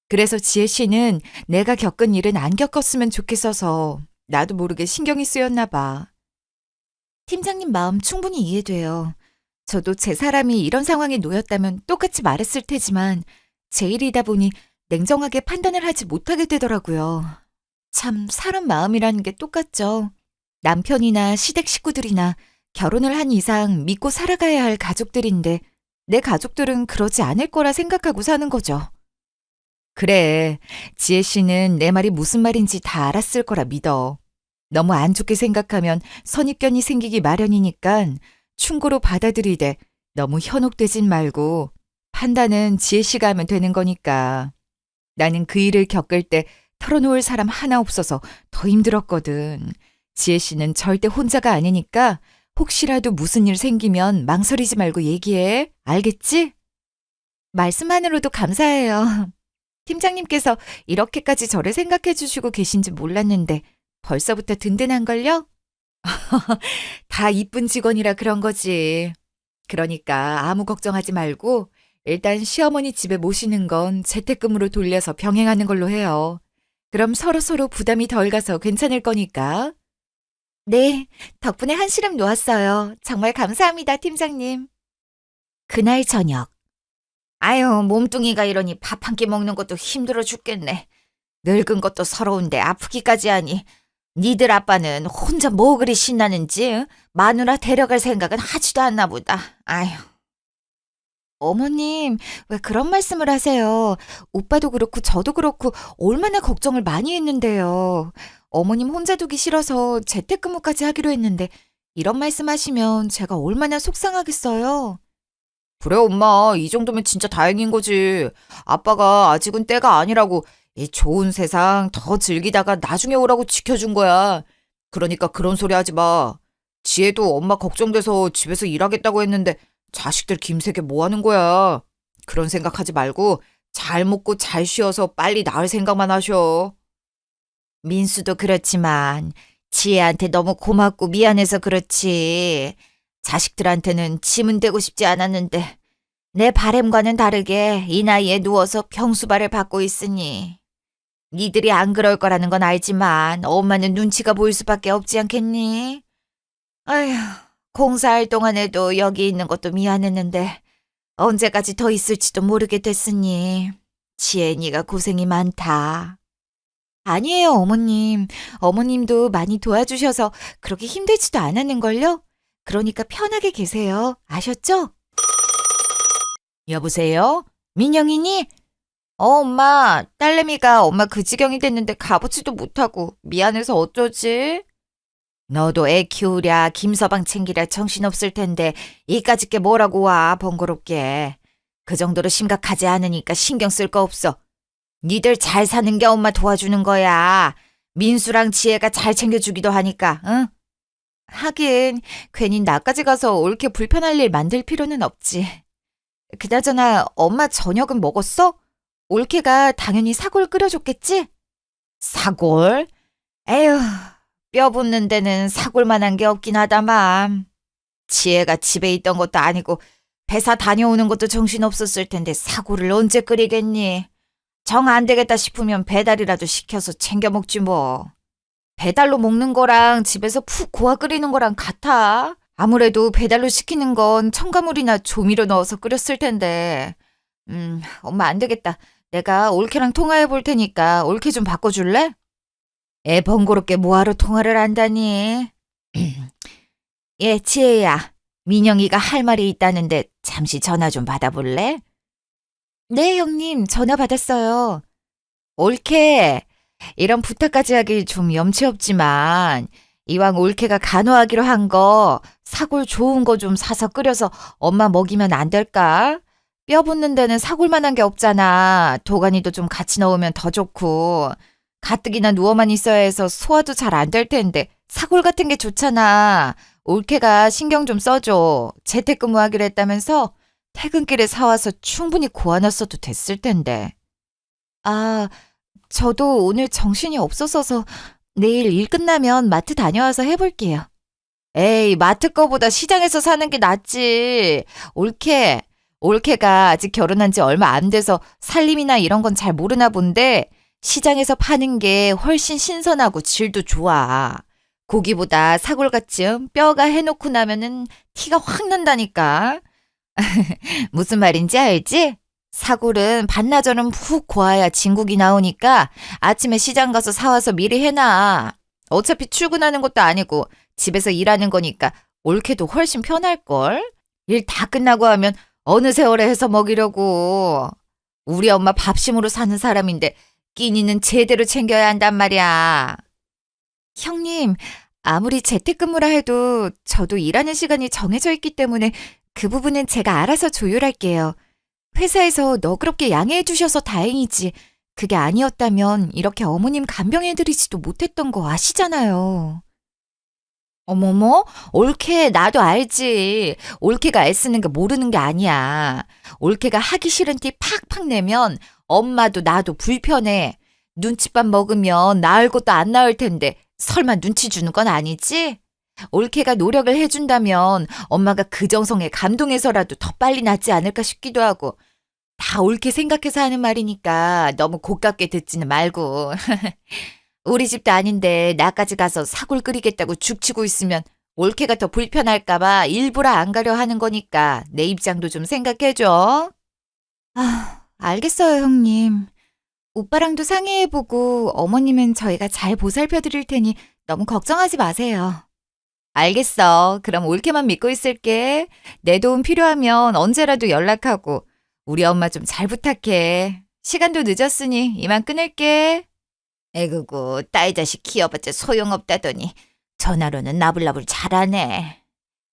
F: 그래서 지혜 씨는 내가 겪은 일은 안 겪었으면 좋겠어서 나도 모르게 신경이 쓰였나 봐. 팀장님 마음 충분히 이해돼요. 저도 제 사람이 이런 상황에 놓였다면 똑같이 말했을 테지만 제 일이다 보니 냉정하게 판단을 하지 못하게 되더라고요. 참 사람 마음이라는 게 똑같죠. 남편이나 시댁 식구들이나 결혼을 한 이상 믿고 살아가야 할 가족들인데 내 가족들은 그러지 않을 거라 생각하고 사는 거죠. 그래, 지혜 씨는 내 말이 무슨 말인지 다 알았을 거라 믿어. 너무 안 좋게 생각하면 선입견이 생기기 마련이니까 충고로 받아들이되 너무 현혹되진 말고 판단은 지혜 씨가 하면 되는 거니까. 나는 그 일을 겪을 때 털어놓을 사람 하나 없어서 더 힘들었거든. 지혜 씨는 절대 혼자가 아니니까 혹시라도 무슨 일 생기면 망설이지 말고 얘기해. 알겠지? 말씀만으로도 감사해요. 팀장님께서 이렇게까지 저를 생각해 주시고 계신지 몰랐는데 벌써부터 든든한걸요? 다 이쁜 직원이라 그런 거지. 그러니까 아무 걱정하지 말고 일단 시어머니 집에 모시는 건 재택근무로 돌려서 병행하는 걸로 해요. 그럼 서로서로 부담이 덜 가서 괜찮을 거니까. 네, 덕분에 한시름 놓았어요. 정말 감사합니다, 팀장님. 그날 저녁. 아유, 몸뚱이가 이러니 밥 한 끼 먹는 것도 힘들어 죽겠네. 늙은 것도 서러운데 아프기까지 하니 니들 아빠는 혼자 뭐 그리 신나는지 마누라 데려갈 생각은 하지도 않나 보다. 아유. 어머님, 왜 그런 말씀을 하세요? 오빠도 그렇고 저도 그렇고 얼마나 걱정을 많이 했는데요. 어머님 혼자 두기 싫어서 재택근무까지 하기로 했는데 이런 말씀하시면 제가 얼마나 속상하겠어요. 그래, 엄마. 이 정도면 진짜 다행인 거지. 아빠가 아직은 때가 아니라고 이 좋은 세상 더 즐기다가 나중에 오라고 지켜준 거야. 그러니까 그런 소리 하지 마. 지혜도 엄마 걱정돼서 집에서 일하겠다고 했는데 자식들 김새게 뭐 하는 거야. 그런 생각하지 말고 잘 먹고 잘 쉬어서 빨리 나을 생각만 하셔. 민수도 그렇지만 지혜한테 너무 고맙고 미안해서 그렇지. 자식들한테는 짐은 되고 싶지 않았는데 내 바램과는 다르게 이 나이에 누워서 병수발을 받고 있으니 니들이 안 그럴 거라는 건 알지만 엄마는 눈치가 보일 수밖에 없지 않겠니? 아휴, 공사할 동안에도 여기 있는 것도 미안했는데 언제까지 더 있을지도 모르게 됐으니 지혜니가 고생이 많다. 아니에요, 어머님. 어머님도 많이 도와주셔서 그렇게 힘들지도 않았는걸요? 그러니까 편하게 계세요. 아셨죠? 여보세요? 민영이니? 엄마. 딸내미가 엄마 그 지경이 됐는데 가보지도 못하고 미안해서 어쩌지? 너도 애 키우랴 김서방 챙기랴 정신없을 텐데 이까짓 게 뭐라고 와 번거롭게. 그 정도로 심각하지 않으니까 신경 쓸 거 없어. 니들 잘 사는 게 엄마 도와주는 거야. 민수랑 지혜가 잘 챙겨주기도 하니까, 응? 하긴 괜히 나까지 가서 옳게 불편할 일 만들 필요는 없지. 그나저나 엄마 저녁은 먹었어? 올케가 당연히 사골 끓여줬겠지? 사골? 에휴, 뼈 붙는 데는 사골만한 게 없긴 하다만. 지혜가 집에 있던 것도 아니고 회사 다녀오는 것도 정신없었을 텐데 사골을 언제 끓이겠니? 정 안 되겠다 싶으면 배달이라도 시켜서 챙겨 먹지 뭐. 배달로 먹는 거랑 집에서 푹 고아 끓이는 거랑 같아. 아무래도 배달로 시키는 건 첨가물이나 조미료 넣어서 끓였을 텐데. 엄마 안 되겠다. 내가 올케랑 통화해 볼 테니까 올케 좀 바꿔줄래? 애 번거롭게 뭐하러 통화를 한다니. 예, 지혜야. 민영이가 할 말이 있다는데 잠시 전화 좀 받아볼래? 네, 형님. 전화 받았어요. 올케. 이런 부탁까지 하기 좀 염치 없지만 이왕 올케가 간호하기로 한 거 사골 좋은 거 좀 사서 끓여서 엄마 먹이면 안 될까? 뼈 붙는 데는 사골만한 게 없잖아. 도가니도 좀 같이 넣으면 더 좋고 가뜩이나 누워만 있어야 해서 소화도 잘 안 될 텐데 사골 같은 게 좋잖아. 올케가 신경 좀 써줘. 재택근무하기로 했다면서 퇴근길에 사와서 충분히 고아놨어도 됐을 텐데. 아, 저도 오늘 정신이 없어서 내일 일 끝나면 마트 다녀와서 해볼게요. 에이, 마트 거보다 시장에서 사는 게 낫지. 올케가 아직 결혼한 지 얼마 안 돼서 살림이나 이런 건 잘 모르나 본데 시장에서 파는 게 훨씬 신선하고 질도 좋아. 고기보다 사골같이 뼈가 해놓고 나면은 티가 확 난다니까. 무슨 말인지 알지? 사골은 반나절은 푹 고아야 진국이 나오니까 아침에 시장 가서 사와서 미리 해놔. 어차피 출근하는 것도 아니고 집에서 일하는 거니까 올케도 훨씬 편할걸? 일 다 끝나고 하면 어느 세월에 해서 먹이려고. 우리 엄마 밥심으로 사는 사람인데 끼니는 제대로 챙겨야 한단 말이야. 형님, 아무리 재택근무라 해도 저도 일하는 시간이 정해져 있기 때문에 그 부분은 제가 알아서 조율할게요. 회사에서 너그럽게 양해해 주셔서 다행이지. 그게 아니었다면 이렇게 어머님 간병해드리지도 못했던 거 아시잖아요. 어머머, 올케 나도 알지. 올케가 애쓰는 거 모르는 게 아니야. 올케가 하기 싫은 티 팍팍 내면 엄마도 나도 불편해. 눈칫밥 먹으면 나을 것도 안 나을 텐데 설마 눈치 주는 건 아니지? 올케가 노력을 해준다면 엄마가 그 정성에 감동해서라도 더 빨리 낫지 않을까 싶기도 하고. 다 올케 생각해서 하는 말이니까 너무 고깝게 듣지는 말고. 우리 집도 아닌데 나까지 가서 사골 끓이겠다고 죽치고 있으면 올케가 더 불편할까봐 일부러 안 가려 하는 거니까 내 입장도 좀 생각해줘. 알겠어요, 형님. 오빠랑도 상의해보고 어머님은 저희가 잘 보살펴드릴 테니 너무 걱정하지 마세요. 알겠어. 그럼 올케만 믿고 있을게. 내 도움 필요하면 언제라도 연락하고 우리 엄마 좀 잘 부탁해. 시간도 늦었으니 이만 끊을게. 에그구, 딸 자식 키워봤자 소용없다더니 전화로는 나불나불 잘하네.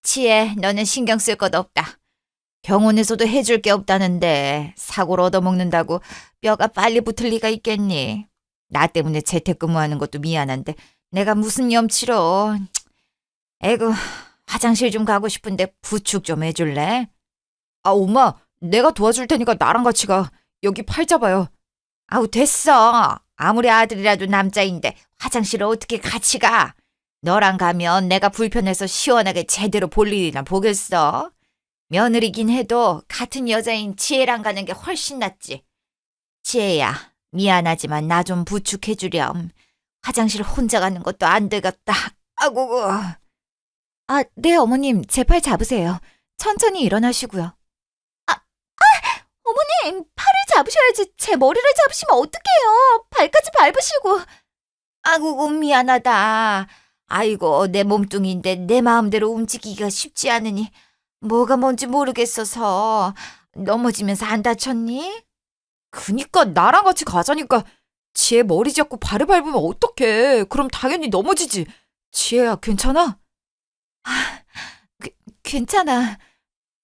F: 치에, 너는 신경 쓸 것 없다. 병원에서도 해줄 게 없다는데 사고를 얻어먹는다고 뼈가 빨리 붙을 리가 있겠니? 나 때문에 재택근무하는 것도 미안한데 내가 무슨 염치로. 에구, 화장실 좀 가고 싶은데 부축 좀 해줄래? 엄마, 내가 도와줄 테니까 나랑 같이 가. 여기 팔 잡아요. 아우, 됐어. 아무리 아들이라도 남자인데 화장실을 어떻게 같이 가? 너랑 가면 내가 불편해서 시원하게 제대로 볼 일이나 보겠어. 며느리긴 해도 같은 여자인 지혜랑 가는 게 훨씬 낫지. 지혜야, 미안하지만 나 좀 부축해주렴. 화장실 혼자 가는 것도 안 되겠다. 아고. 네, 어머님. 제 팔 잡으세요. 천천히 일어나시고요. 어머님, 팔을 잡으셔야지. 제 머리를 잡으시면 어떡해요. 발까지 밟으시고. 아이고, 미안하다. 아이고, 내 몸뚱이인데 내 마음대로 움직이기가 쉽지 않으니 뭐가 뭔지 모르겠어서. 넘어지면서 안 다쳤니? 그니까 나랑 같이 가자니까. 지혜 머리 잡고 발을 밟으면 어떡해. 그럼 당연히 넘어지지. 지혜야, 괜찮아? 괜찮아.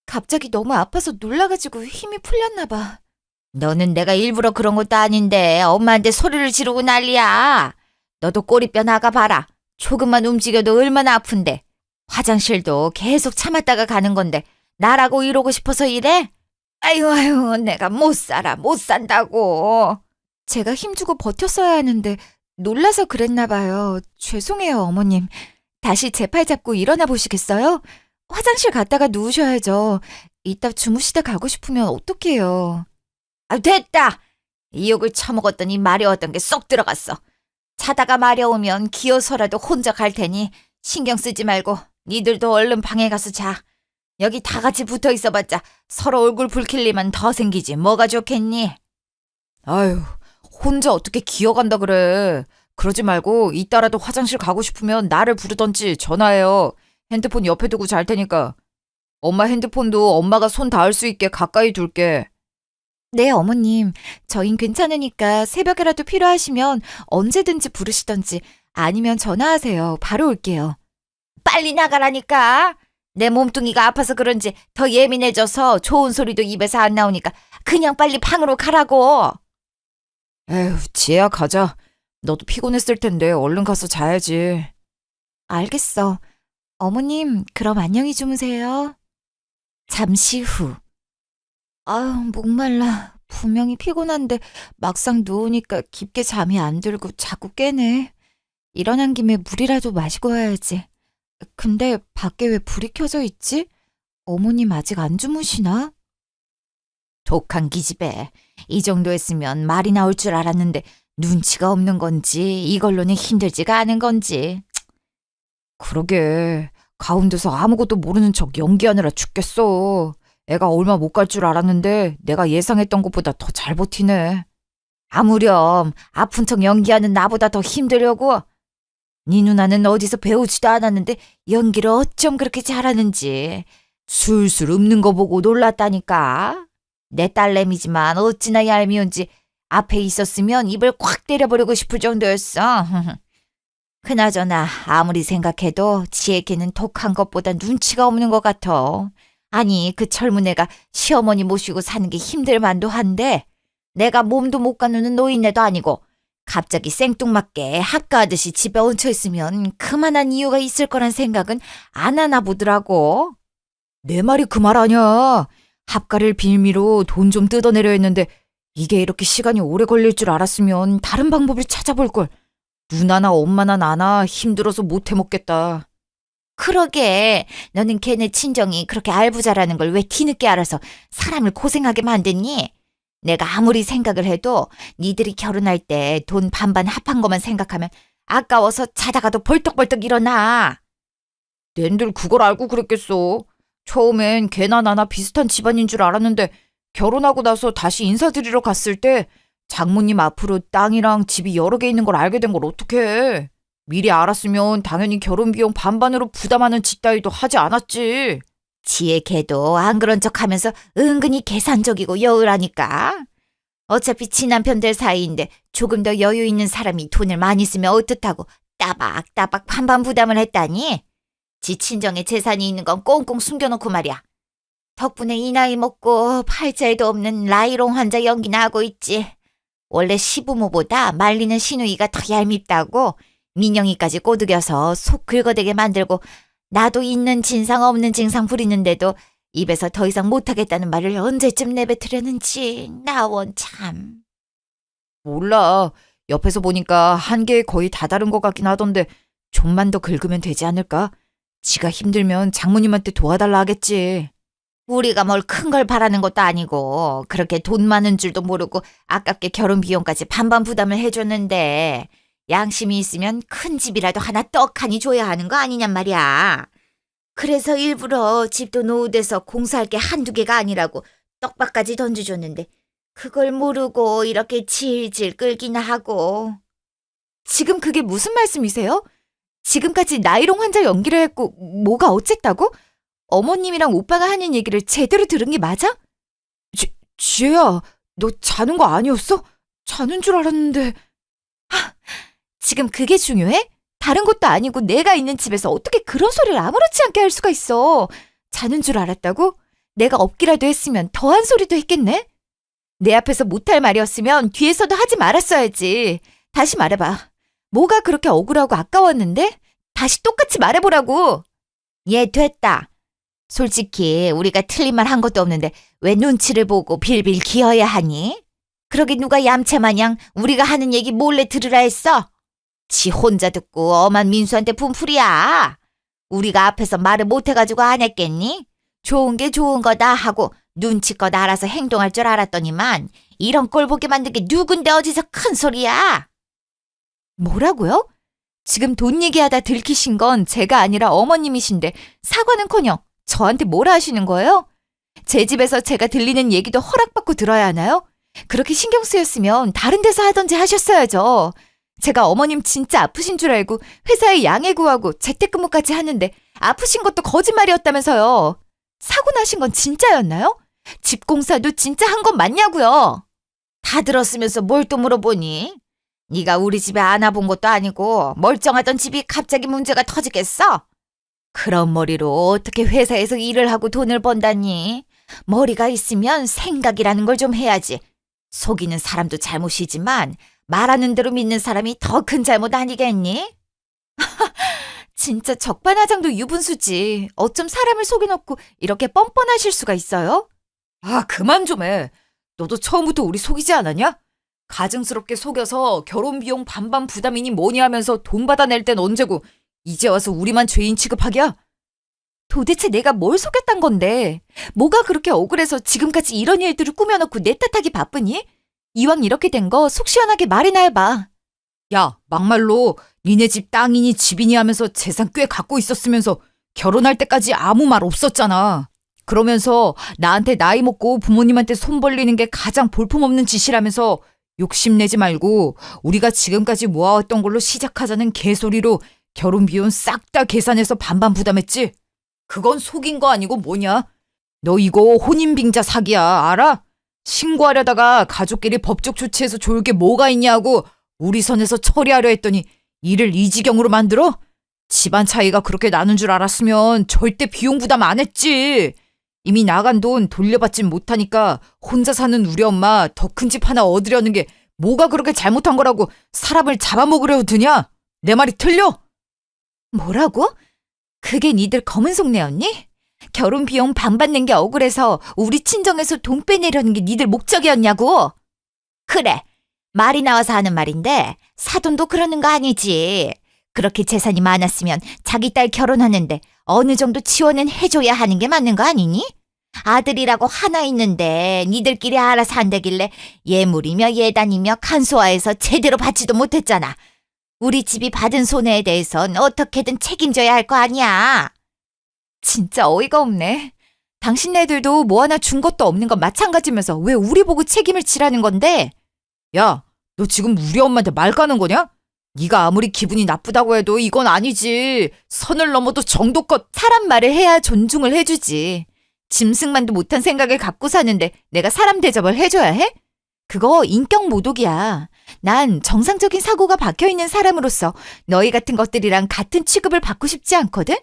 F: 갑자기 너무 아파서 놀라가지고 힘이 풀렸나 봐. 너는 내가 일부러 그런 것도 아닌데 엄마한테 소리를 지르고 난리야. 너도 꼬리뼈 나가봐라. 조금만 움직여도 얼마나 아픈데. 화장실도 계속 참았다가 가는 건데 나라고 이러고 싶어서 이래? 아유, 내가 못 살아, 못 산다고. 제가 힘주고 버텼어야 하는데 놀라서 그랬나 봐요. 죄송해요, 어머님. 다시 제 팔 잡고 일어나 보시겠어요? 화장실 갔다가 누우셔야죠. 이따 주무시다 가고 싶으면 어떡해요. 됐다. 이 욕을 처먹었더니 마려웠던 게 쏙 들어갔어. 자다가 마려우면 기어서라도 혼자 갈 테니 신경 쓰지 말고 니들도 얼른 방에 가서 자. 여기 다 같이 붙어 있어봤자 서로 얼굴 붉힐 일만 더 생기지 뭐가 좋겠니? 아유, 혼자 어떻게 기어간다 그래. 그러지 말고 이따라도 화장실 가고 싶으면 나를 부르던지 전화해요. 핸드폰 옆에 두고 잘 테니까. 엄마 핸드폰도 엄마가 손 닿을 수 있게 가까이 둘게. 네, 어머님. 저흰 괜찮으니까 새벽에라도 필요하시면 언제든지 부르시던지 아니면 전화하세요. 바로 올게요. 빨리 나가라니까. 내 몸뚱이가 아파서 그런지 더 예민해져서 좋은 소리도 입에서 안 나오니까 그냥 빨리 방으로 가라고. 에휴, 지혜야, 가자. 너도 피곤했을 텐데 얼른 가서 자야지. 알겠어. 어머님, 그럼 안녕히 주무세요. 잠시 후. 아유, 목말라. 분명히 피곤한데 막상 누우니까 깊게 잠이 안 들고 자꾸 깨네. 일어난 김에 물이라도 마시고 와야지. 근데 밖에 왜 불이 켜져 있지? 어머님 아직 안 주무시나? 독한 기집애. 이 정도 했으면 말이 나올 줄 알았는데 눈치가 없는 건지 이걸로는 힘들지가 않은 건지. 그러게. 가운데서 아무것도 모르는 척 연기하느라 죽겠어. 애가 얼마 못 갈 줄 알았는데 내가 예상했던 것보다 더 잘 버티네. 아무렴 아픈 척 연기하는 나보다 더 힘들려고. 네 누나는 어디서 배우지도 않았는데 연기를 어쩜 그렇게 잘하는지 술술 읊는 거 보고 놀랐다니까. 내 딸내미지만 어찌나 얄미운지 앞에 있었으면 입을 콱 때려버리고 싶을 정도였어. 그나저나 아무리 생각해도 지혜 걔는 독한 것보다 눈치가 없는 것 같아. 아니, 그 젊은 애가 시어머니 모시고 사는 게 힘들 만도 한데 내가 몸도 못 가누는 노인네도 아니고 갑자기 생뚱맞게 합가하듯이 집에 얹혀 있으면 그만한 이유가 있을 거란 생각은 안 하나 보더라고. 내 말이 그 말 아니야. 합가를 빌미로 돈 좀 뜯어내려 했는데 이게 이렇게 시간이 오래 걸릴 줄 알았으면 다른 방법을 찾아볼 걸. 누나나 엄마나 나나 힘들어서 못 해먹겠다. 그러게, 너는 걔네 친정이 그렇게 알부자라는 걸 왜 뒤늦게 알아서 사람을 고생하게 만드니? 내가 아무리 생각을 해도 니들이 결혼할 때 돈 반반 합한 것만 생각하면 아까워서 자다가도 벌떡벌떡 일어나. 낸들 그걸 알고 그랬겠어. 처음엔 걔나 나나 비슷한 집안인 줄 알았는데 결혼하고 나서 다시 인사드리러 갔을 때 장모님 앞으로 땅이랑 집이 여러 개 있는 걸 알게 된 걸 어떡해. 미리 알았으면 당연히 결혼 비용 반반으로 부담하는 짓 따위도 하지 않았지. 지혜 걔도 안 그런 척 하면서 은근히 계산적이고 여울하니까. 어차피 친남편 될 사이인데 조금 더 여유 있는 사람이 돈을 많이 쓰면 어떻다고 따박따박 반반 부담을 했다니. 지 친정에 재산이 있는 건 꽁꽁 숨겨놓고 말이야. 덕분에 이 나이 먹고 팔자에도 없는 라이롱 환자 연기나 하고 있지. 원래 시부모보다 말리는 시누이가 더 얄밉다고 민영이까지 꼬드겨서 속 긁어대게 만들고 나도 있는 진상 없는 증상 부리는데도 입에서 더 이상 못하겠다는 말을 언제쯤 내뱉으려는지 나원 참. 몰라. 옆에서 보니까 한계에 거의 다다른 것 같긴 하던데 좀만 더 긁으면 되지 않을까? 지가 힘들면 장모님한테 도와달라 하겠지. 우리가 뭘 큰 걸 바라는 것도 아니고 그렇게 돈 많은 줄도 모르고 아깝게 결혼 비용까지 반반 부담을 해줬는데 양심이 있으면 큰 집이라도 하나 떡하니 줘야 하는 거 아니냔 말이야. 그래서 일부러 집도 노후돼서 공사할 게 한두 개가 아니라고 떡밥까지 던져줬는데 그걸 모르고 이렇게 질질 끌기나 하고. 지금 그게 무슨 말씀이세요? 지금까지 나이롱 환자 연기를 했고 뭐가 어쨌다고? 어머님이랑 오빠가 하는 얘기를 제대로 들은 게 맞아? 지혜야, 너 자는 거 아니었어? 자는 줄 알았는데. 지금 그게 중요해? 다른 것도 아니고 내가 있는 집에서 어떻게 그런 소리를 아무렇지 않게 할 수가 있어. 자는 줄 알았다고? 내가 없기라도 했으면 더한 소리도 했겠네? 내 앞에서 못할 말이었으면 뒤에서도 하지 말았어야지. 다시 말해봐. 뭐가 그렇게 억울하고 아까웠는데? 다시 똑같이 말해보라고. 예, 됐다. 솔직히 우리가 틀린 말 한 것도 없는데 왜 눈치를 보고 빌빌 기어야 하니? 그러게 누가 얌체 마냥 우리가 하는 얘기 몰래 들으라 했어? 지 혼자 듣고 엄한 민수한테 분풀이야. 우리가 앞에서 말을 못해가지고 안 했겠니? 좋은 게 좋은 거다 하고 눈치껏 알아서 행동할 줄 알았더니만 이런 꼴 보게 만든 게 누군데 어디서 큰 소리야? 뭐라고요? 지금 돈 얘기하다 들키신 건 제가 아니라 어머님이신데 사과는커녕 저한테 뭐라 하시는 거예요? 제 집에서 제가 들리는 얘기도 허락받고 들어야 하나요? 그렇게 신경 쓰였으면 다른 데서 하던지 하셨어야죠. 제가 어머님 진짜 아프신 줄 알고 회사에 양해 구하고 재택근무까지 하는데 아프신 것도 거짓말이었다면서요. 사고 나신 건 진짜였나요? 집 공사도 진짜 한 건 맞냐고요? 다 들었으면서 뭘 또 물어보니? 네가 우리 집에 안 와본 것도 아니고 멀쩡하던 집이 갑자기 문제가 터지겠어? 그런 머리로 어떻게 회사에서 일을 하고 돈을 번다니? 머리가 있으면 생각이라는 걸 좀 해야지. 속이는 사람도 잘못이지만 말하는 대로 믿는 사람이 더 큰 잘못 아니겠니? 진짜 적반하장도 유분수지. 어쩜 사람을 속여놓고 이렇게 뻔뻔하실 수가 있어요?
G: 아, 그만 좀 해. 너도 처음부터 우리 속이지 않았냐? 가증스럽게 속여서 결혼 비용 반반 부담이니 뭐니 하면서 돈 받아낼 땐 언제고 이제 와서 우리만 죄인 취급하기야?
F: 도대체 내가 뭘 속였단 건데? 뭐가 그렇게 억울해서 지금까지 이런 일들을 꾸며놓고 내 탓하기 바쁘니? 이왕 이렇게 된 거 속 시원하게 말이나 해봐.
G: 야, 막말로 니네 집 땅이니 집이니 하면서 재산 꽤 갖고 있었으면서 결혼할 때까지 아무 말 없었잖아. 그러면서 나한테 나이 먹고 부모님한테 손 벌리는 게 가장 볼품없는 짓이라면서 욕심내지 말고 우리가 지금까지 모아왔던 걸로 시작하자는 개소리로 결혼 비용 싹 다 계산해서 반반 부담했지? 그건 속인 거 아니고 뭐냐? 너 이거 혼인빙자 사기야, 알아? 신고하려다가 가족끼리 법적 조치해서 좋을 게 뭐가 있냐고 우리 선에서 처리하려 했더니 일을 이 지경으로 만들어? 집안 차이가 그렇게 나는 줄 알았으면 절대 비용 부담 안 했지. 이미 나간 돈 돌려받진 못하니까 혼자 사는 우리 엄마 더 큰 집 하나 얻으려는 게 뭐가 그렇게 잘못한 거라고 사람을 잡아먹으려 드냐? 내 말이 틀려?
F: 뭐라고? 그게 니들 검은 속내였니? 결혼 비용 반반 낸 게 억울해서 우리 친정에서 돈 빼내려는 게 니들 목적이었냐고? 그래, 말이 나와서 하는 말인데 사돈도 그러는 거 아니지. 그렇게 재산이 많았으면 자기 딸 결혼하는데 어느 정도 지원은 해줘야 하는 게 맞는 거 아니니? 아들이라고 하나 있는데 니들끼리 알아서 한다길래 예물이며 예단이며 간소화해서 제대로 받지도 못했잖아. 우리 집이 받은 손해에 대해선 어떻게든 책임져야 할 거 아니야. 진짜 어이가 없네. 당신네들도 뭐 하나 준 것도 없는 건 마찬가지면서 왜 우리 보고 책임을 지라는 건데?
G: 야, 너 지금 우리 엄마한테 말 까는 거냐? 네가 아무리 기분이 나쁘다고 해도 이건 아니지. 선을 넘어도 정도껏
F: 사람 말을 해야 존중을 해주지. 짐승만도 못한 생각을 갖고 사는데 내가 사람 대접을 해줘야 해? 그거 인격 모독이야. 난 정상적인 사고가 박혀있는 사람으로서 너희 같은 것들이랑 같은 취급을 받고 싶지 않거든?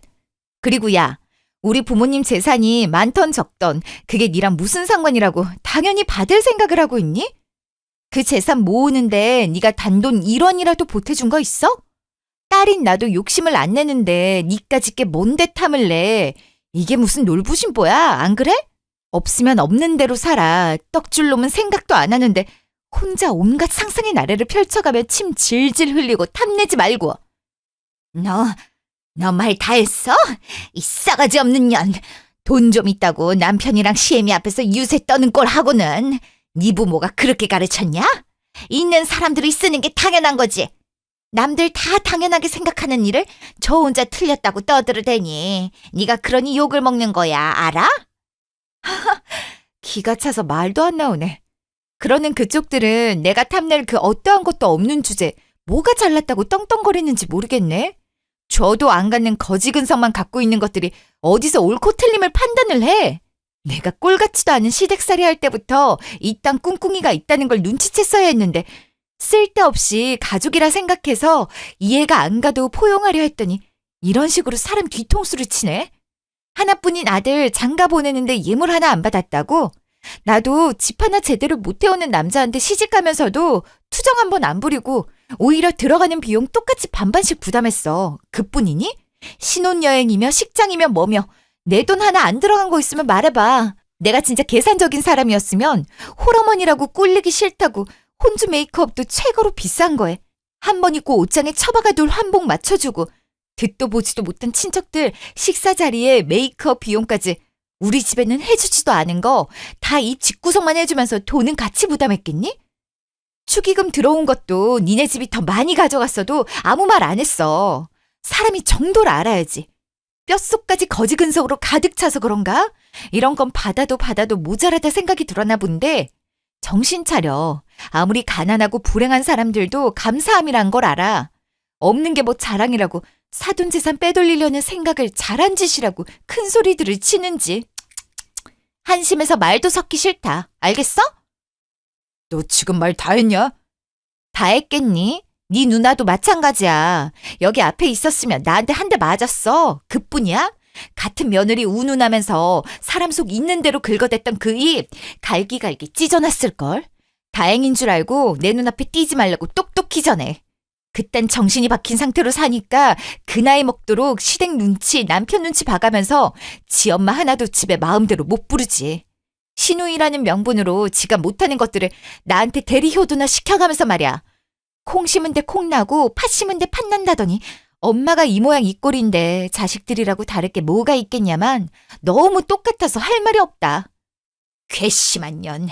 F: 그리고 야, 우리 부모님 재산이 많던 적던 그게 니랑 무슨 상관이라고 당연히 받을 생각을 하고 있니? 그 재산 모으는데 네가 단돈 1원이라도 보태준 거 있어? 딸인 나도 욕심을 안 내는데 니까짓 게 뭔데 탐을 내. 이게 무슨 놀부심보야, 안 그래? 없으면 없는 대로 살아. 떡줄 놈은 생각도 안 하는데 혼자 온갖 상상의 나래를 펼쳐가며 침 질질 흘리고 탐내지 말고. 너 말 다 했어? 이 싸가지 없는 년. 돈 좀 있다고 남편이랑 시애미 앞에서 유세 떠는 꼴 하고는 네 부모가 그렇게 가르쳤냐? 있는 사람들이 쓰는 게 당연한 거지. 남들 다 당연하게 생각하는 일을 저 혼자 틀렸다고 떠들어대니 네가 그러니 욕을 먹는 거야, 알아? 기가 차서 말도 안 나오네. 그러는 그쪽들은 내가 탐낼 그 어떠한 것도 없는 주제 뭐가 잘났다고 떵떵거리는지 모르겠네. 줘도 안 갖는 거지 근성만 갖고 있는 것들이 어디서 옳고 틀림을 판단을 해. 내가 꼴같지도 않은 시댁살이 할 때부터 이 땅 꿍꿍이가 있다는 걸 눈치챘어야 했는데 쓸데없이 가족이라 생각해서 이해가 안 가도 포용하려 했더니 이런 식으로 사람 뒤통수를 치네. 하나뿐인 아들 장가 보내는데 예물 하나 안 받았다고? 나도 집 하나 제대로 못 태우는 남자한테 시집가면서도 투정 한 번 안 부리고 오히려 들어가는 비용 똑같이 반반씩 부담했어. 그뿐이니? 신혼여행이며 식장이며 뭐며 내 돈 하나 안 들어간 거 있으면 말해봐. 내가 진짜 계산적인 사람이었으면 홀어머니라고 꼴리기 싫다고 혼주 메이크업도 최고로 비싼 거에 한 번 입고 옷장에 처박아 둘 한복 맞춰주고 듣도 보지도 못한 친척들 식사 자리에 메이크업 비용까지 우리 집에는 해주지도 않은 거 다 이 집구석만 해주면서 돈은 같이 부담했겠니? 축의금 들어온 것도 니네 집이 더 많이 가져갔어도 아무 말 안 했어. 사람이 정도를 알아야지. 뼛속까지 거지 근성으로 가득 차서 그런가? 이런 건 받아도 모자라다 생각이 들었나 본데 정신 차려. 아무리 가난하고 불행한 사람들도 감사함이란 걸 알아. 없는 게 뭐 자랑이라고 사돈 재산 빼돌리려는 생각을 잘한 짓이라고 큰 소리들을 치는지. 한심해서 말도 섞기 싫다. 알겠어?
G: 너 지금 말 다 했냐?
F: 다 했겠니? 네 누나도 마찬가지야. 여기 앞에 있었으면 나한테 한 대 맞았어. 그뿐이야? 같은 며느리 운운하면서 사람 속 있는 대로 긁어댔던 그 입 갈기갈기 찢어놨을걸. 다행인 줄 알고 내 눈앞에 띄지 말라고 똑똑히 전해. 그딴 정신이 박힌 상태로 사니까 그 나이 먹도록 시댁 눈치, 남편 눈치 봐가면서 지 엄마 하나도 집에 마음대로 못 부르지. 신우이라는 명분으로 지가 못하는 것들을 나한테 대리효도나 시켜가면서 말이야. 콩 심은 데 콩 나고 팥 심은 데 팥 난다더니 엄마가 이 모양 이 꼴인데 자식들이라고 다를 게 뭐가 있겠냐만 너무 똑같아서 할 말이 없다. 괘씸한 년.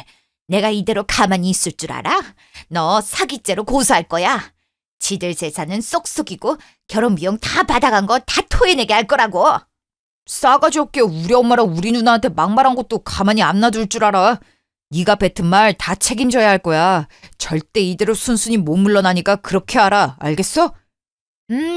F: 내가 이대로 가만히 있을 줄 알아? 너 사기죄로 고소할 거야. 지들 재산은 쏙쏙이고 결혼 비용 다 받아간 거 다 토해내게 할 거라고.
G: 싸가지 없게 우리 엄마랑 우리 누나한테 막말한 것도 가만히 안 놔둘 줄 알아. 네가 뱉은 말 다 책임져야 할 거야. 절대 이대로 순순히 못 물러나니까 그렇게 알아. 알겠어?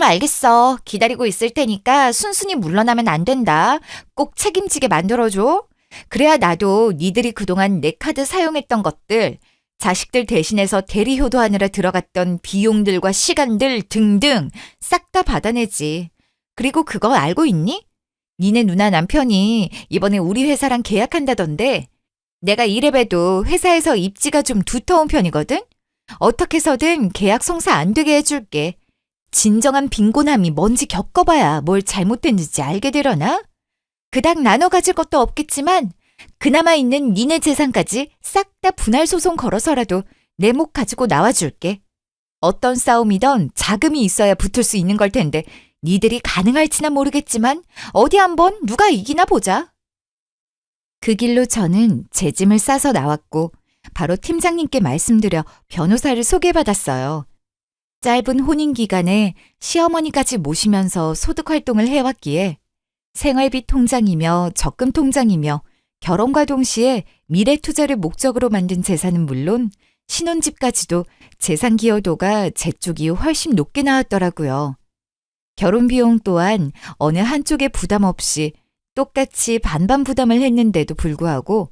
F: 알겠어. 기다리고 있을 테니까 순순히 물러나면 안 된다. 꼭 책임지게 만들어줘. 그래야 나도 니들이 그동안 내 카드 사용했던 것들
G: 자식들 대신해서 대리 효도하느라 들어갔던 비용들과 시간들 등등 싹 다 받아내지. 그리고 그거 알고 있니? 니네 누나 남편이 이번에 우리 회사랑 계약한다던데 내가 이래봬도 회사에서 입지가 좀 두터운 편이거든? 어떻게 해서든 계약 성사 안 되게 해줄게. 진정한 빈곤함이 뭔지 겪어봐야 뭘 잘못했는지 알게 되려나? 그닥 나눠 가질 것도 없겠지만 그나마 있는 니네 재산까지 싹 다 분할 소송 걸어서라도 내 목 가지고 나와줄게. 어떤 싸움이든 자금이 있어야 붙을 수 있는 걸 텐데 니들이 가능할지는 모르겠지만 어디 한번 누가 이기나 보자. 그 길로 저는 제 짐을 싸서 나왔고 바로 팀장님께 말씀드려 변호사를 소개받았어요. 짧은 혼인 기간에 시어머니까지 모시면서 소득 활동을 해왔기에 생활비 통장이며 적금 통장이며 결혼과 동시에 미래 투자를 목적으로 만든 재산은 물론 신혼집까지도 재산 기여도가 제 쪽이 훨씬 높게 나왔더라고요. 결혼 비용 또한 어느 한쪽에 부담 없이 똑같이 반반 부담을 했는데도 불구하고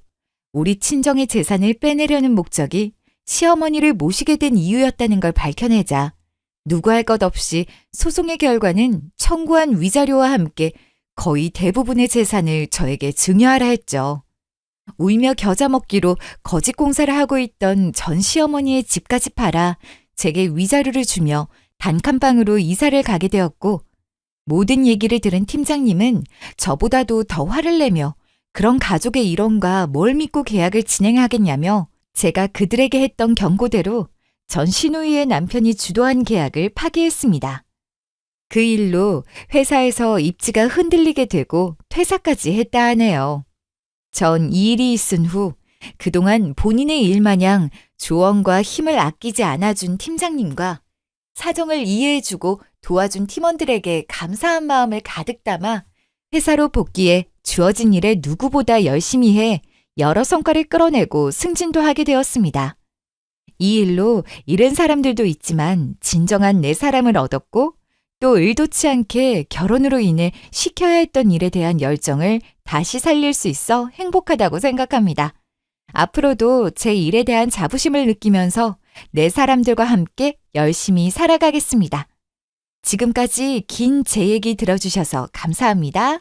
G: 우리 친정의 재산을 빼내려는 목적이 시어머니를 모시게 된 이유였다는 걸 밝혀내자 누구할 것 없이 소송의 결과는 청구한 위자료와 함께 거의 대부분의 재산을 저에게 증여하라 했죠. 울며 겨자 먹기로 거짓 공사를 하고 있던 전 시어머니의 집까지 팔아 제게 위자료를 주며 단칸방으로 이사를 가게 되었고 모든 얘기를 들은 팀장님은 저보다도 더 화를 내며 그런 가족의 일원과 뭘 믿고 계약을 진행하겠냐며 제가 그들에게 했던 경고대로 전 시누이의 남편이 주도한 계약을 파기했습니다. 그 일로 회사에서 입지가 흔들리게 되고 퇴사까지 했다 하네요. 전 이 일이 있은 후 그동안 본인의 일마냥 조언과 힘을 아끼지 않아준 팀장님과 사정을 이해해주고 도와준 팀원들에게 감사한 마음을 가득 담아 회사로 복귀해 주어진 일에 누구보다 열심히 해 여러 성과를 끌어내고 승진도 하게 되었습니다. 이 일로 잃은 사람들도 있지만 진정한 내 사람을 얻었고 또 의도치 않게 결혼으로 인해 시켜야 했던 일에 대한 열정을 다시 살릴 수 있어 행복하다고 생각합니다. 앞으로도 제 일에 대한 자부심을 느끼면서 내 사람들과 함께 열심히 살아가겠습니다. 지금까지 긴 제 얘기 들어주셔서 감사합니다.